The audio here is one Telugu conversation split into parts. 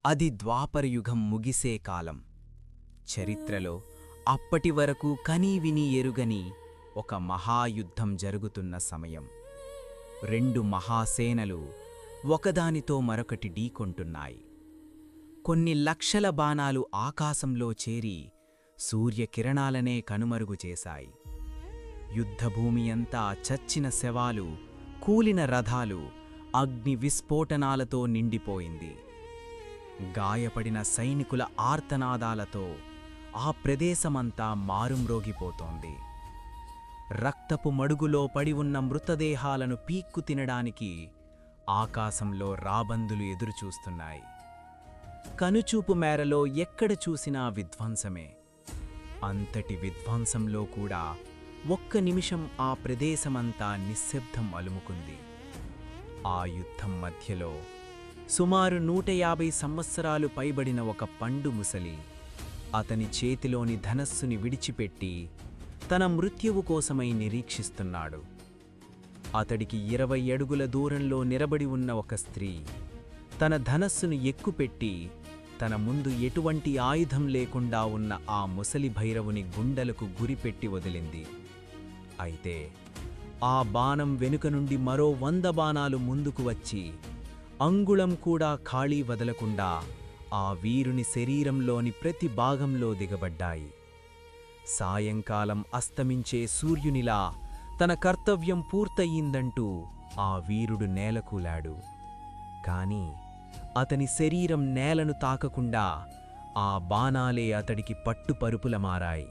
అది ద్వాపరయుగం ముగిసే కాలం. చరిత్రలో అప్పటివరకు కనీవినీ ఎరుగని ఒక మహాయుద్ధం జరుగుతున్న సమయం. రెండు మహాసేనలు ఒకదానితో మరొకటి ఢీకొంటున్నాయి. కొన్ని లక్షల బాణాలు ఆకాశంలో చేరి సూర్యకిరణాలనే కనుమరుగు చేశాయి. యుద్ధభూమి అంతా చచ్చిన శవాలు, కూలిన రథాలు, అగ్ని విస్ఫోటనాలతో నిండిపోయింది. గాయపడిన సైనికుల ఆర్తనాదాలతో ఆ ప్రదేశమంతా మారుమ్రోగిపోతోంది. రక్తపు మడుగులో పడి ఉన్న మృతదేహాలను పీక్కు తినడానికి ఆకాశంలో రాబందులు ఎదురుచూస్తున్నాయి. కనుచూపు మేరలో ఎక్కడ చూసినా విధ్వంసమే. అంతటి విధ్వంసంలో కూడా ఒక్క నిమిషం ఆ ప్రదేశమంతా నిశ్శబ్దం అలుముకుంది. ఆ యుద్ధం మధ్యలో సుమారు 150 సంవత్సరాలు పైబడిన ఒక పండు ముసలి అతని చేతిలోని ధనస్సుని విడిచిపెట్టి తన మృత్యువు కోసమై నిరీక్షిస్తున్నాడు. అతడికి 20 అడుగుల దూరంలో నిలబడి ఉన్న ఒక స్త్రీ తన ధనస్సును ఎక్కుపెట్టి తన ముందు ఎటువంటి ఆయుధం లేకుండా ఉన్న ఆ ముసలి భైరవుని గుండెలకు గురిపెట్టి వదిలింది. అయితే ఆ బాణం వెనుక నుండి మరో 100 బాణాలు ముందుకు వచ్చి అంగుళం కూడా ఖాళీ వదలకుండా ఆ వీరుని శరీరంలోని ప్రతి భాగంలో దిగబడ్డాయి. సాయంకాలం అస్తమించే సూర్యునిలా తన కర్తవ్యం పూర్తయిందంటూ ఆ వీరుడు నేలకూలాడు. కాని అతని శరీరం నేలను తాకకుండా ఆ బాణాలే అతడికి పట్టుపరుపుల మారాయి.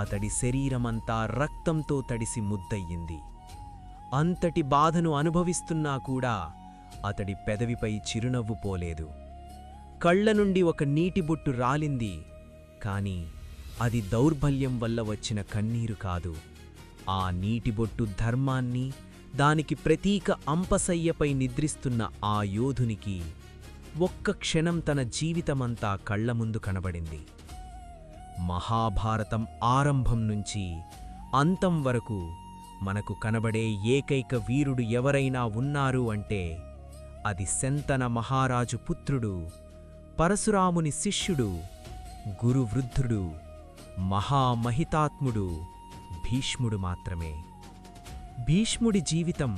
అతడి శరీరమంతా రక్తంతో తడిసి ముద్దయ్యింది. అంతటి బాధను అనుభవిస్తున్నా కూడా అతడి పెదవిపై చిరునవ్వు పోలేదు. కళ్ల నుండి ఒక నీటిబొట్టు రాలింది. కాని అది దౌర్బల్యం వల్ల వచ్చిన కన్నీరు కాదు. ఆ నీటిబొట్టు ధర్మాన్ని, దానికి ప్రతీక అంపశయ్యపై నిద్రిస్తున్న ఆ యోధునికి ఒక్క క్షణం తన జీవితమంతా కళ్ల ముందు కనబడింది. మహాభారతం ఆరంభం నుంచి అంతం వరకు మనకు కనబడే ఏకైక వీరుడు ఎవరైనా ఉన్నారు అంటే అది శంతన మహారాజు పుత్రుడు, పరశురాముని శిష్యుడు, గురువృద్ధుడు, మహామహితాత్ముడు భీష్ముడు మాత్రమే. భీష్ముడి జీవితం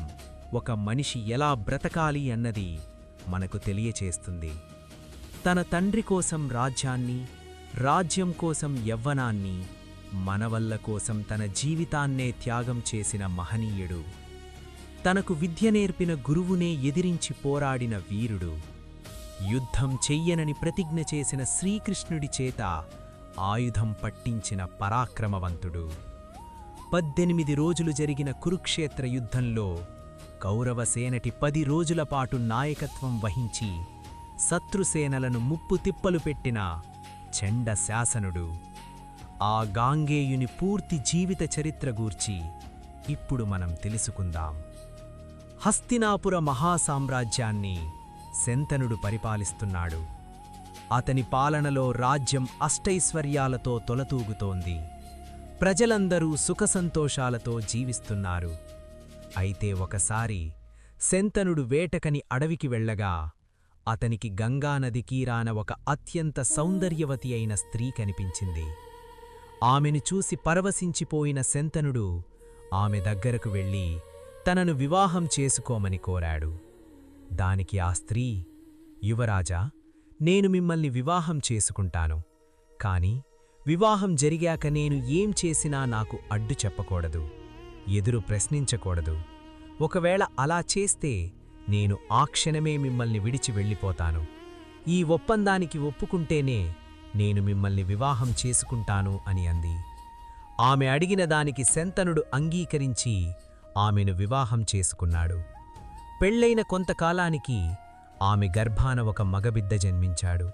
ఒక మనిషి ఎలా బ్రతకాలి అన్నది మనకు తెలియచేస్తుంది. తన తండ్రి కోసం రాజ్యాన్ని, రాజ్యం కోసం యవ్వనాన్ని, మనవల్ల కోసం తన జీవితాన్నే త్యాగం చేసిన మహనీయుడు. తనకు విద్య నేర్పిన గురువునే ఎదిరించి పోరాడిన వీరుడు. యుద్ధం చెయ్యనని ప్రతిజ్ఞ చేసిన శ్రీకృష్ణుడి చేత ఆయుధం పట్టించిన పరాక్రమవంతుడు. 18 రోజులు జరిగిన కురుక్షేత్ర యుద్ధంలో కౌరవసేనటి 10 రోజుల పాటు నాయకత్వం వహించి శత్రుసేనలను ముప్పు తిప్పలు పెట్టిన చండ శాసనుడు. ఆ గాంగేయుని పూర్తి జీవిత చరిత్ర గూర్చి ఇప్పుడు మనం తెలుసుకుందాం. హస్తినాపుర మహాసామ్రాజ్యాన్ని శంతనుడు పరిపాలిస్తున్నాడు. అతని పాలనలో రాజ్యం అష్టైశ్వర్యాలతో తొలతూగుతోంది. ప్రజలందరూ సుఖసంతోషాలతో జీవిస్తున్నారు. అయితే ఒకసారి శంతనుడు వేటకని అడవికి వెళ్ళగా అతనికి గంగానది తీరాన ఒక అత్యంత సౌందర్యవతి అయిన స్త్రీ కనిపించింది. ఆమెను చూసి పరవశించిపోయిన శంతనుడు ఆమె దగ్గరకు వెళ్ళి తనను వివాహం చేసుకోమని కోరాడు. దానికి ఆ స్త్రీ, యువరాజా, నేను మిమ్మల్ని వివాహం చేసుకుంటాను. కాని వివాహం జరిగాక నేను ఏం చేసినా నాకు అడ్డు చెప్పకూడదు, ఎదురు ప్రశ్నించకూడదు. ఒకవేళ అలా చేస్తే నేను ఆ క్షణమే మిమ్మల్ని విడిచి వెళ్ళిపోతాను. ఈ ఒప్పందానికి ఒప్పుకుంటేనే నేను మిమ్మల్ని వివాహం చేసుకుంటాను అని అంది. ఆమె అడిగిన దానికి శంతనుడు అంగీకరించి ఆమెను వివాహం చేసుకున్నాడు. పెళ్లైన కొంతకాలానికి ఆమె గర్భాన ఒక మగబిడ్డ జన్మించాడు.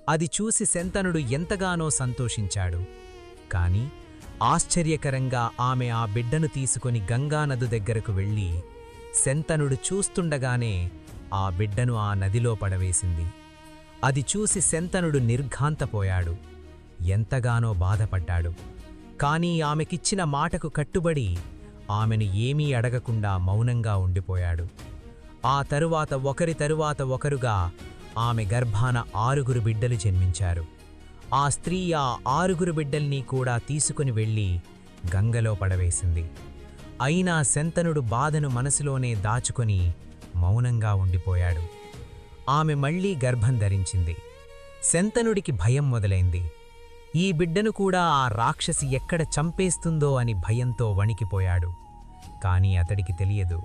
అది చూసి శంతనుడు ఎంతగానో సంతోషించాడు. కాని ఆశ్చర్యకరంగా ఆమె ఆ బిడ్డను తీసుకొని గంగానది దగ్గరకు వెళ్ళి శంతనుడు చూస్తుండగానే ఆ బిడ్డను ఆ నదిలో పడవేసింది. అది చూసి శంతనుడు నిర్ఘాంతపోయాడు. ఎంతగానో బాధపడ్డాడు. కాని ఆమెకిచ్చిన మాటకు కట్టుబడి ఆమెను ఏమీ అడగకుండా మౌనంగా ఉండిపోయాడు. ఆ తరువాత ఒకరి తరువాత ఒకరుగా ఆమె గర్భాన 6 బిడ్డలు జన్మించారు. ఆ స్త్రీ ఆ 6 బిడ్డల్ని కూడా తీసుకుని వెళ్ళి గంగలో పడవేసింది. అయినా శంతనుడు బాధను మనసులోనే దాచుకొని మౌనంగా ఉండిపోయాడు. ఆమె మళ్లీ గర్భం ధరించింది. శంతనుడికి భయం మొదలైంది. ఈ బిడ్డను కూడా ఆ రాక్షసి ఎక్కడ చంపేస్తుందో అని భయంతో వణికిపోయాడు. కాని అతడికి తెలియదు,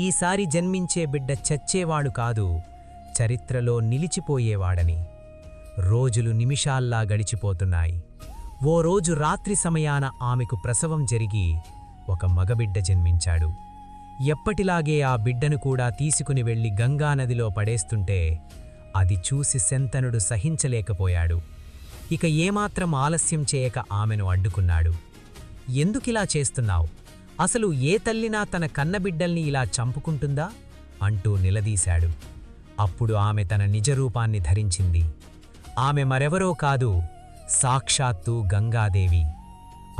ఈసారి జన్మించే బిడ్డ చచ్చేవాడు కాదు, చరిత్రలో నిలిచిపోయేవాడని. రోజులు నిమిషాల్లా గడిచిపోతున్నాయి. ఓ రోజు రాత్రి సమయాన ఆమెకు ప్రసవం జరిగి ఒక మగబిడ్డ జన్మించాడు. ఎప్పటిలాగే ఆ బిడ్డను కూడా తీసుకుని వెళ్లి గంగానదిలో పడేస్తుంటే అది చూసి శంతనుడు సహించలేకపోయాడు. ఇక ఏమాత్రం ఆలస్యం చేయక ఆమెను అడ్డుకున్నాడు. ఎందుకిలా చేస్తున్నావు? అసలు ఏ తల్లినా తన కన్నబిడ్డల్ని ఇలా చంపుకుంటుందా అంటూ నిలదీశాడు. అప్పుడు ఆమె తన నిజరూపాన్ని ధరించింది. ఆమె మరెవరో కాదు, సాక్షాత్తు గంగాదేవి.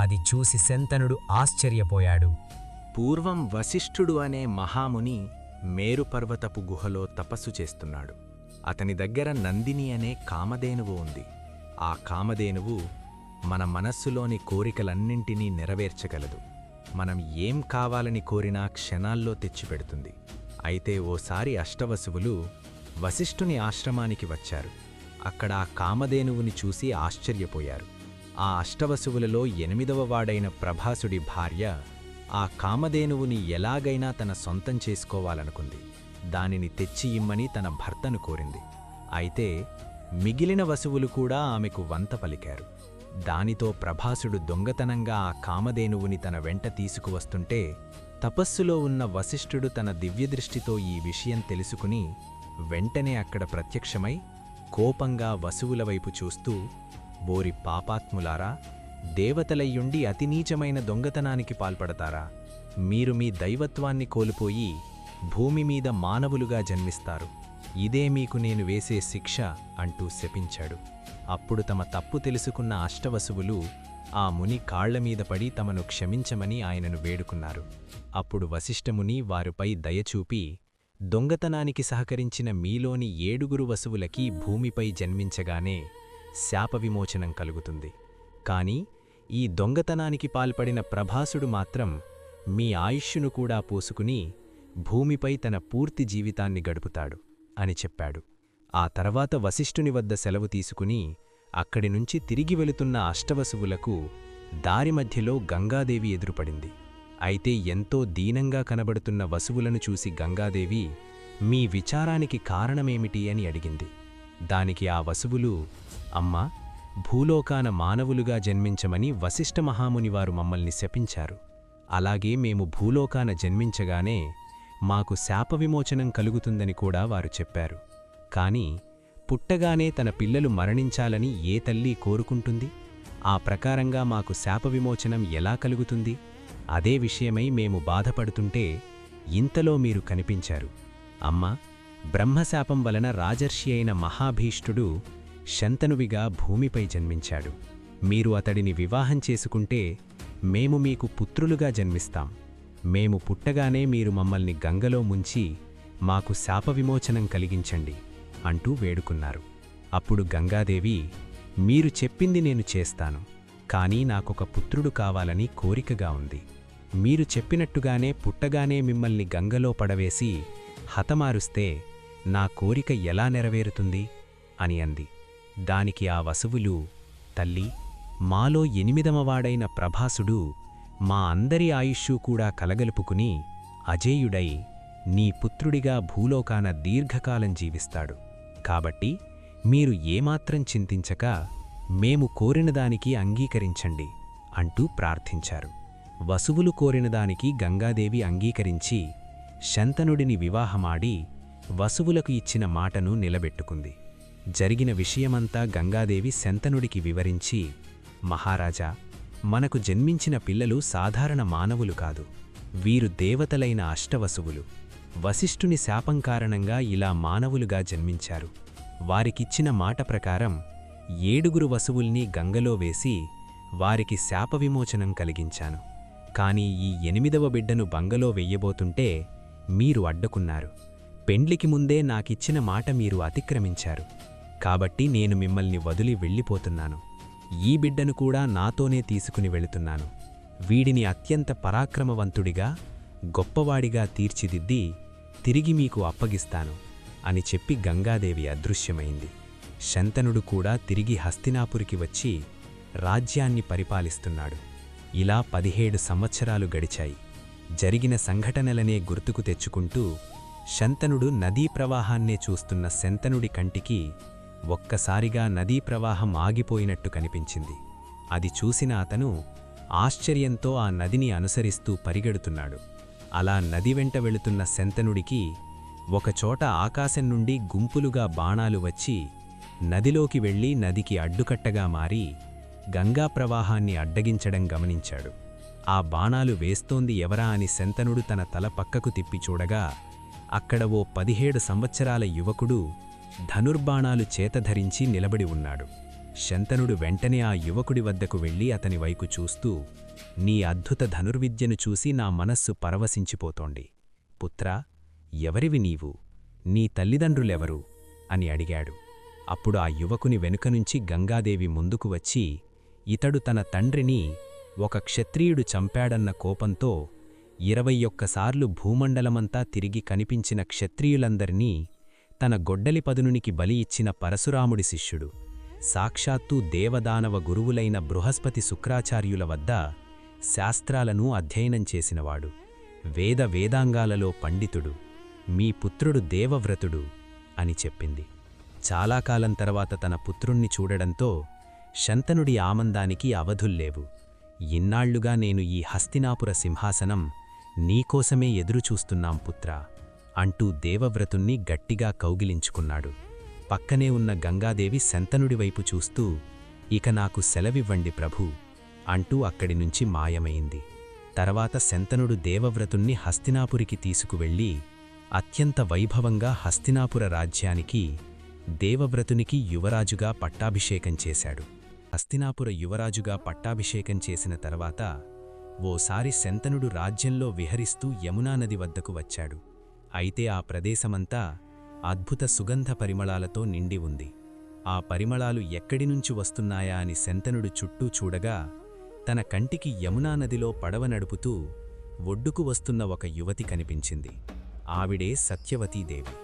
అది చూసి శంతనుడు ఆశ్చర్యపోయాడు. పూర్వం వశిష్ఠుడు అనే మహాముని మేరుపర్వతపు గుహలో తపస్సు చేస్తున్నాడు. అతని దగ్గర నందిని అనే కామధేనువు ఉంది. ఆ కామధేనువు మన మనస్సులోని కోరికలన్నింటినీ నెరవేర్చగలదు. మనం ఏం కావాలని కోరినా క్షణాల్లో తెచ్చిపెడుతుంది. అయితే ఓసారి అష్టవసువులు వశిష్ఠుని ఆశ్రమానికి వచ్చారు. అక్కడ ఆ కామధేనువుని చూసి ఆశ్చర్యపోయారు. ఆ అష్టవసువులలో 8వ వాడైన ప్రభాసుడి భార్య ఆ కామధేనువుని ఎలాగైనా తన సొంతం చేసుకోవాలనుకుంది. దానిని తెచ్చి ఇమ్మని తన భర్తను కోరింది. అయితే మిగిలిన వసువులు కూడా ఆమెకు వంత పలికారు. దానితో ప్రభాసుడు దొంగతనంగా ఆ కామధేనువుని తన వెంట తీసుకువస్తుంటే తపస్సులో ఉన్న వశిష్ఠుడు తన దివ్యదృష్టితో ఈ విషయం తెలుసుకుని వెంటనే అక్కడ ప్రత్యక్షమై కోపంగా వసువుల వైపు చూస్తూ, బోరి పాపాత్ములారా, దేవతలయ్యుండి అతి నీచమైన దొంగతనానికి పాల్పడతారా? మీరు మీ దైవత్వాన్ని కోల్పోయి భూమి మీద మానవులుగా జన్మిస్తారు. ఇదే మీకు నేను వేసే శిక్ష అంటూ శపించాడు. అప్పుడు తమ తప్పు తెలుసుకున్న అష్టవసువులు ఆ ముని కాళ్లమీద పడి తమను క్షమించమని ఆయనను వేడుకున్నారు. అప్పుడు వశిష్ఠముని వారిపై దయచూపి, దొంగతనానికి సహకరించిన మీలోని 7 వసువులకి భూమిపై జన్మించగానే శాప విమోచనం కలుగుతుంది. కాని ఈ దొంగతనానికి పాల్పడిన ప్రభాసుడు మాత్రం మీ ఆయుష్యును కూడా పోసుకుని భూమిపై తన పూర్తి జీవితాన్ని గడుపుతాడు అని చెప్పాడు. ఆ తర్వాత వశిష్ఠుని వద్ద సెలవు తీసుకుని అక్కడినుంచి తిరిగి వెళుతున్న అష్టవసువులకు దారి మధ్యలో గంగాదేవి ఎదురుపడింది. అయితే ఎంతో దీనంగా కనబడుతున్న వసువులను చూసి గంగాదేవి, మీ విచారానికి కారణమేమిటి అని అడిగింది. దానికి ఆ వసువులు, అమ్మా, భూలోకాన మానవులుగా జన్మించమని వశిష్ఠ మహామునివారు మమ్మల్ని శపించారు. అలాగే మేము భూలోకాన జన్మించగానే మాకు శాప విమోచనం కలుగుతుందని కూడా వారు చెప్పారు. కాని పుట్టగానే తన పిల్లలు మరణించాలని ఏ తల్లి కోరుకుంటుంది? ఆ ప్రకారంగా మాకు శాప విమోచనం ఎలా కలుగుతుంది? అదే విషయమై మేము బాధపడుతుంటే ఇంతలో మీరు కనిపించారు. అమ్మా, బ్రహ్మశాపం వలన రాజర్షి అయిన మహాభీష్టుడు శంతనువిగా భూమిపై జన్మించాడు. మీరు అతడిని వివాహం చేసుకుంటే మేము మీకు పుత్రులుగా జన్మిస్తాం. మేము పుట్టగానే మీరు మమ్మల్ని గంగలో ముంచి మాకు శాప విమోచనం కలిగించండి అంటూ వేడుకున్నారు. అప్పుడు గంగాదేవి, మీరు చెప్పింది నేను చేస్తాను, కానీ నాకొక పుత్రుడు కావాలని కోరికగా ఉంది. మీరు చెప్పినట్టుగానే పుట్టగానే మిమ్మల్ని గంగలో పడవేసి హతమారుస్తే నా కోరిక ఎలా నెరవేరుతుంది అని అంది. దానికి ఆ వసువులు, తల్లి, మాలో 8వ వాడైన ప్రభాసుడు మా అందరి ఆయుష్షూ కూడా కలగలుపుకుని అజేయుడై నీ పుత్రుడిగా భూలోకాన దీర్ఘకాలం జీవిస్తాడు. కాబట్టి మీరు ఏమాత్రం చింతించక మేము కోరినదానికి అంగీకరించండి అంటూ ప్రార్థించారు. వసువులు కోరినదానికి గంగాదేవి అంగీకరించి శంతనుడిని వివాహమాడి వసువులకు ఇచ్చిన మాటను నిలబెట్టుకుంది. జరిగిన విషయమంతా గంగాదేవి శంతనుడికి వివరించి, మహారాజా, మనకు జన్మించిన పిల్లలు సాధారణ మానవులు కాదు, వీరు దేవతలైన అష్టవసువులు. వశిష్ఠుని శాపం కారణంగా ఇలా మానవులుగా జన్మించారు. వారికిచ్చిన మాట ప్రకారం 7 వసువుల్ని గంగలో వేసి వారికి శాప విమోచనం కలిగించాను. కాని ఈ 8వ బిడ్డను బంగలో వెయ్యబోతుంటే మీరు అడ్డుకున్నారు. పెండ్లికి ముందే నాకిచ్చిన మాట మీరు అతిక్రమించారు. కాబట్టి నేను మిమ్మల్ని వదిలి వెళ్ళిపోతున్నాను. ఈ బిడ్డను కూడా నాతోనే తీసుకుని వెళుతున్నాను. వీడిని అత్యంత పరాక్రమవంతుడిగా, గొప్పవాడిగా తీర్చిదిద్ది తిరిగి మీకు అప్పగిస్తాను అని చెప్పి గంగాదేవి అదృశ్యమైంది. శంతనుడు కూడా తిరిగి హస్తినాపురికి వచ్చి రాజ్యాన్ని పరిపాలిస్తున్నాడు. ఇలా 17 సంవత్సరాలు గడిచాయి. జరిగిన సంఘటనలనే గుర్తుకు తెచ్చుకుంటూ శంతనుడు నదీ ప్రవాహాన్నే చూస్తున్న శంతనుడి కంటికి ఒక్కసారిగా నదీ ప్రవాహం ఆగిపోయినట్టు కనిపించింది. అది చూసిన అతను ఆశ్చర్యంతో ఆ నదిని అనుసరిస్తూ పరిగెడుతున్నాడు. అలా నది వెంట వెళుతున్న శంతనుడికి ఒకచోట ఆకాశం నుండి గుంపులుగా బాణాలు వచ్చి నదిలోకి వెళ్లి నదికి అడ్డుకట్టగా మారి గంగా ప్రవాహాన్ని అడ్డగించడం గమనించాడు. ఆ బాణాలు వేస్తోంది ఎవరా అని శంతనుడు తన తల పక్కకు తిప్పి చూడగా అక్కడ ఓ 17 సంవత్సరాల యువకుడు ధనుర్బాణాలు చేతధరించి నిలబడి ఉన్నాడు. శంతనుడు వెంటనే ఆ యువకుడి వద్దకు వెళ్లి అతని వైపు చూస్తూ, నీ అద్భుత ధనుర్విద్యను చూసి నా మనస్సు పరవశించిపోతోంది. పుత్రా, ఎవరివి నీవు? నీ తల్లిదండ్రులెవరు? అని అడిగాడు. అప్పుడు ఆ యువకుని వెనుకనుంచి గంగాదేవి ముందుకు వచ్చి, ఇతడు తన తండ్రిని ఒక క్షత్రియుడు చంపాడన్న కోపంతో 21 సార్లు భూమండలమంతా తిరిగి కనిపించిన క్షత్రియులందరినీ తన గొడ్డలిపదునునికి బలి ఇచ్చిన పరశురాముడి శిష్యుడు, సాక్షాత్తూ దేవదానవ గురువులైన బృహస్పతి శుక్రాచార్యుల వద్ద శాస్త్రాలను అధ్యయనం చేసినవాడు, వేదాంగాలలో పండితుడు, మీ పుత్రుడు దేవవ్రతుడు అని చెప్పింది. చాలా కాలం తర్వాత తన పుత్రుణ్ణి చూడడంతో శంతనుడి ఆనందానికి అవధుల్లేవు. ఇన్నాళ్లుగా నేను ఈ హస్తినాపుర సింహాసనం నీకోసమే ఎదురుచూస్తున్నాం పుత్రా అంటూ దేవవ్రతుణ్ణి గట్టిగా కౌగిలించుకున్నాడు. పక్కనే ఉన్న గంగాదేవి శంతనుడి వైపు చూస్తూ, ఇక నాకు సెలవివ్వండి ప్రభూ అంటూ అక్కడి నుంచి మాయమైంది. తర్వాత శంతనుడు దేవవ్రతుణ్ణి హస్తినాపురికి తీసుకువెళ్ళి అత్యంత వైభవంగా హస్తినాపుర రాజ్యానికి దేవవ్రతునికి యువరాజుగా పట్టాభిషేకం చేశాడు. హస్తినాపుర యువరాజుగా పట్టాభిషేకం చేసిన తర్వాత ఓసారి శంతనుడు రాజ్యంలో విహరిస్తూ యమునా నది వద్దకు వచ్చాడు. అయితే ఆ ప్రదేశమంతా అద్భుత సుగంధ పరిమళాలతో నిండి ఉంది. ఆ పరిమళాలు ఎక్కడినుంచి వస్తున్నాయా అని శంతనుడు చుట్టూ చూడగా తన కంటికి యమునా నదిలో పడవ నడుపుతూ ఒడ్డుకు వస్తున్న ఒక యువతి కనిపించింది. ఆవిడే సత్యవతీదేవి.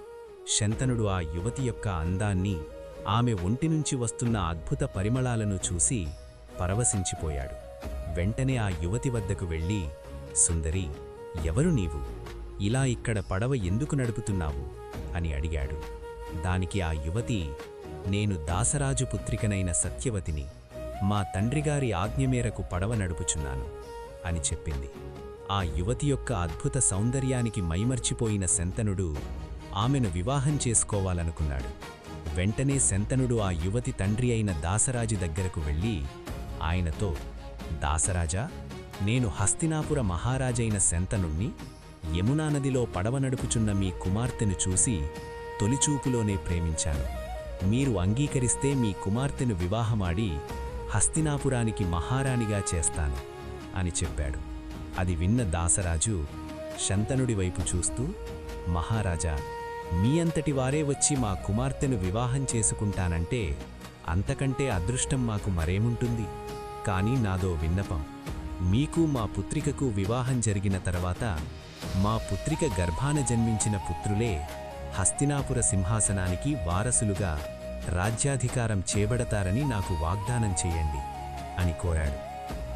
శంతనుడు ఆ యువతి యొక్క అందాన్ని, ఆమె ఒంటినుంచి వస్తున్న అద్భుత పరిమళాలను చూసి పరవశించిపోయాడు. వెంటనే ఆ యువతి వద్దకు వెళ్ళి, సుందరి, ఎవరు నీవు? ఇలా ఇక్కడ పడవ ఎందుకు నడుపుతున్నావు అని అడిగాడు. దానికి ఆ యువతి, నేను దాసరాజు పుత్రికనైన సత్యవతిని, మా తండ్రిగారి ఆజ్ఞ మేరకు పడవ నడుపుచున్నాను అని చెప్పింది. ఆ యువతి యొక్క అద్భుత సౌందర్యానికి మైమర్చిపోయిన శంతనుడు ఆమెను వివాహం చేసుకోవాలనుకున్నాడు. వెంటనే శంతనుడు ఆ యువతి తండ్రి అయిన దాసరాజు దగ్గరకు వెళ్ళి ఆయనతో, దాసరాజా, నేను హస్తినాపుర మహారాజైన శంతనుణ్ణి, యమునా నదిలో పడవ నడుపుచున్న మీ కుమార్తెను చూసి తొలిచూపులోనే ప్రేమించాను. మీరు అంగీకరిస్తే మీ కుమార్తెను వివాహమాడి హస్తినాపురానికి మహారాణిగా చేస్తాను అని చెప్పాడు. అది విన్న దాసరాజు శంతనుడి వైపు చూస్తూ, మహారాజా, మీ అంతటి వారే వచ్చి మా కుమార్తెను వివాహం చేసుకుంటానంటే అంతకంటే అదృష్టం మాకు మరేముంటుంది? కానీ నాదో విన్నపం. మీకు మా పుత్రికకు వివాహం జరిగిన తర్వాత మా పుత్రిక గర్భాన జన్మించిన పుత్రులే హస్తినాపుర సింహాసనానికి వారసులుగా రాజ్యాధికారం చేబడతారని నాకు వాగ్దానం చేయండి అని కోరాడు.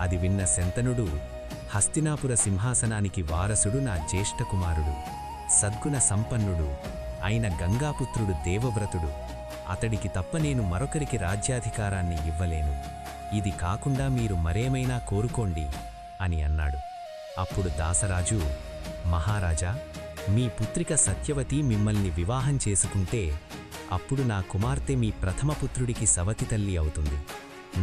అది విన్న శంతనుడు, హస్తినాపుర సింహాసనానికి వారసుడు నా జ్యేష్ఠ కుమారుడు, సద్గుణ సంపన్నుడు అయిన గంగాపుత్రుడు దేవవ్రతుడు. అతడికి తప్ప నేను మరొకరికి రాజ్యాధికారాన్ని ఇవ్వలేను. ఇది కాకుండా మీరు మరేమైనా కోరుకోండి అని అన్నాడు. అప్పుడు దాసరాజు, మహారాజా, మీ పుత్రిక సత్యవతి మిమ్మల్ని వివాహం చేసుకుంటే అప్పుడు నా కుమార్తె మీ ప్రథమ పుత్రుడికి సవతి తల్లి అవుతుంది.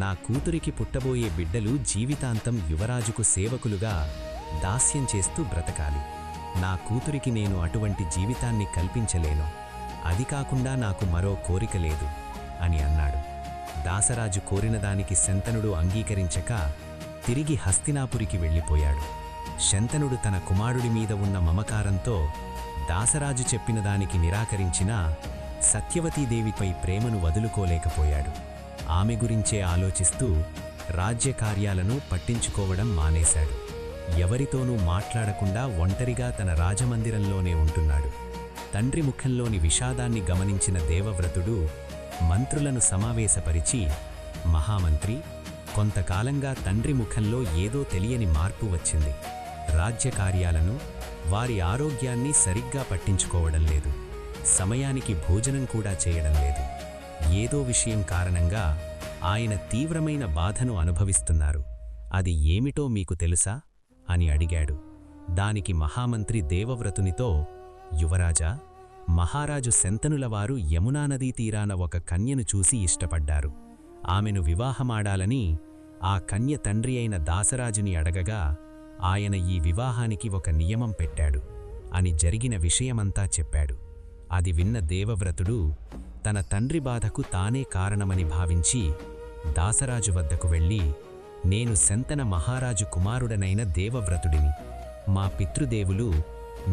నా కూతురికి పుట్టబోయే బిడ్డలు జీవితాంతం యువరాజుకు సేవకులుగా దాస్యం చేస్తూ బ్రతకాలి. నా కూతురికి నేను అటువంటి జీవితాన్ని కల్పించలేను. అది కాకుండా నాకు మరో కోరిక లేదు అని అన్నాడు. దాసరాజు కోరినదానికి శంతనుడు అంగీకరించక తిరిగి హస్తినాపురికి వెళ్ళిపోయాడు. శంతనుడు తన కుమారుడి మీద ఉన్న మమకారంతో దాసరాజు చెప్పిన దానికి నిరాకరించినా సత్యవతీదేవిపై ప్రేమను వదులుకోలేకపోయాడు. ఆమె గురించే ఆలోచిస్తూ రాజ్యకార్యాలను పట్టించుకోవడం మానేశాడు. ఎవరితోనూ మాట్లాడకుండా ఒంటరిగా తన రాజమందిరంలోనే ఉంటున్నాడు. తండ్రి ముఖంలోని విషాదాన్ని గమనించిన దేవవ్రతుడు మంత్రులను సమావేశపరిచి, మహామంత్రి, కొంతకాలంగా తండ్రి ముఖంలో ఏదో తెలియని మార్పు వచ్చింది. రాజ్యకార్యాలను, వారి ఆరోగ్యాన్ని సరిగ్గా పట్టించుకోవడం లేదు. సమయానికి భోజనం కూడా చేయడం లేదు. ఏదో విషయం కారణంగా ఆయన తీవ్రమైన బాధను అనుభవిస్తున్నారు. అది ఏమిటో మీకు తెలుసా అని అడిగాడు. దానికి మహామంత్రి దేవవ్రతునితో, యువరాజా, మహారాజు శంతనులవారు యమునా నదీ తీరాన ఒక కన్యను చూసి ఇష్టపడ్డారు. ఆమెను వివాహమాడాలని ఆ కన్య తండ్రి అయిన దాసరాజుని అడగగా ఆయన ఈ వివాహానికి ఒక నియమం పెట్టాడు అని జరిగిన విషయమంతా చెప్పాడు. అది విన్న దేవవ్రతుడు తన తండ్రి బాధకు తానే కారణమని భావించి దాసరాజు వద్దకు వెళ్ళి, నేను శంతన మహారాజు కుమారుడనైన దేవవ్రతుడిని. మా పితృదేవులు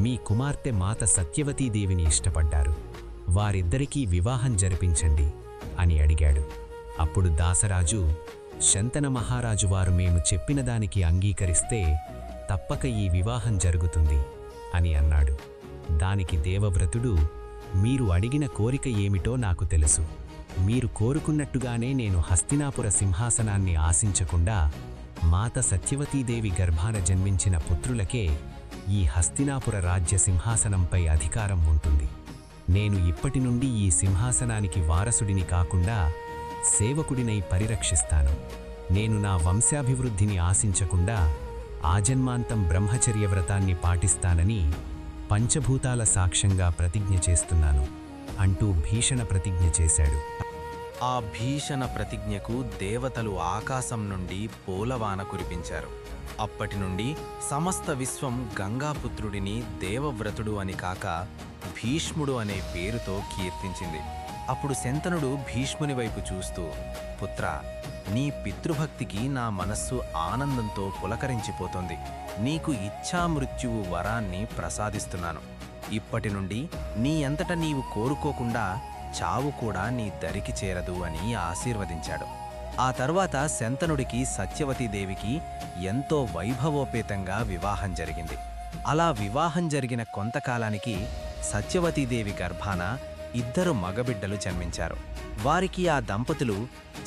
మీ కుమార్తె మాత సత్యవతీదేవిని ఇష్టపడ్డారు. వారిద్దరికీ వివాహం జరిపించండి అని అడిగాడు. అప్పుడు దాసరాజు, శంతన మహారాజు వారు మేము చెప్పిన దానికి అంగీకరిస్తే తప్పక ఈ వివాహం జరుగుతుంది అని అన్నాడు. దానికి దేవవ్రతుడు, మీరు అడిగిన కోరిక ఏమిటో నాకు తెలుసు. మీరు కోరుకున్నట్టుగానే నేను హస్తినాపుర సింహాసనాన్ని ఆశించకుండా మాత సత్యవతీదేవి గర్భాన జన్మించిన పుత్రులకే ఈ హస్తినాపుర రాజ్య సింహాసనంపై అధికారం ఉంటుంది. నేను ఇప్పటి నుండి ఈ సింహాసనానికి వారసుడిని కాకుండా సేవకుడినై పరిరక్షిస్తాను. నేను నా వంశాభివృద్ధిని ఆశించకుండా ఆజన్మాంతం బ్రహ్మచర్య వ్రతాన్ని పాటిస్తానని పంచభూతాల సాక్ష్యంగా ప్రతిజ్ఞ చేస్తున్నాను అంటూ భీషణ ప్రతిజ్ఞ చేశాడు. ఆ భీషణ ప్రతిజ్ఞకు దేవతలు ఆకాశం నుండి పూలవాన కురిపించారు. అప్పటి నుండి సమస్త విశ్వం గంగాపుత్రుడిని దేవవ్రతుడు అని కాక భీష్ముడు అనే పేరుతో కీర్తించింది. అప్పుడు శంతనుడు భీష్ముని వైపు చూస్తూ, పుత్రా, నీ పితృభక్తికి నా మనస్సు ఆనందంతో పులకరించిపోతోంది. నీకు ఇచ్ఛామృత్యువు వరాన్ని ప్రసాదిస్తున్నాను. ఇప్పటి నుండి నీ అంతట నీవు కోరుకోకుండా చావు కూడా నీ దరికి చేరదు అని ఆశీర్వదించాడు. ఆ తర్వాత శంతనుడికి సత్యవతీదేవికి ఎంతో వైభవోపేతంగా వివాహం జరిగింది. అలా వివాహం జరిగిన కొంతకాలానికి సత్యవతీదేవి గర్భాన 2 మగబిడ్డలు జన్మించారు. వారికి ఆ దంపతులు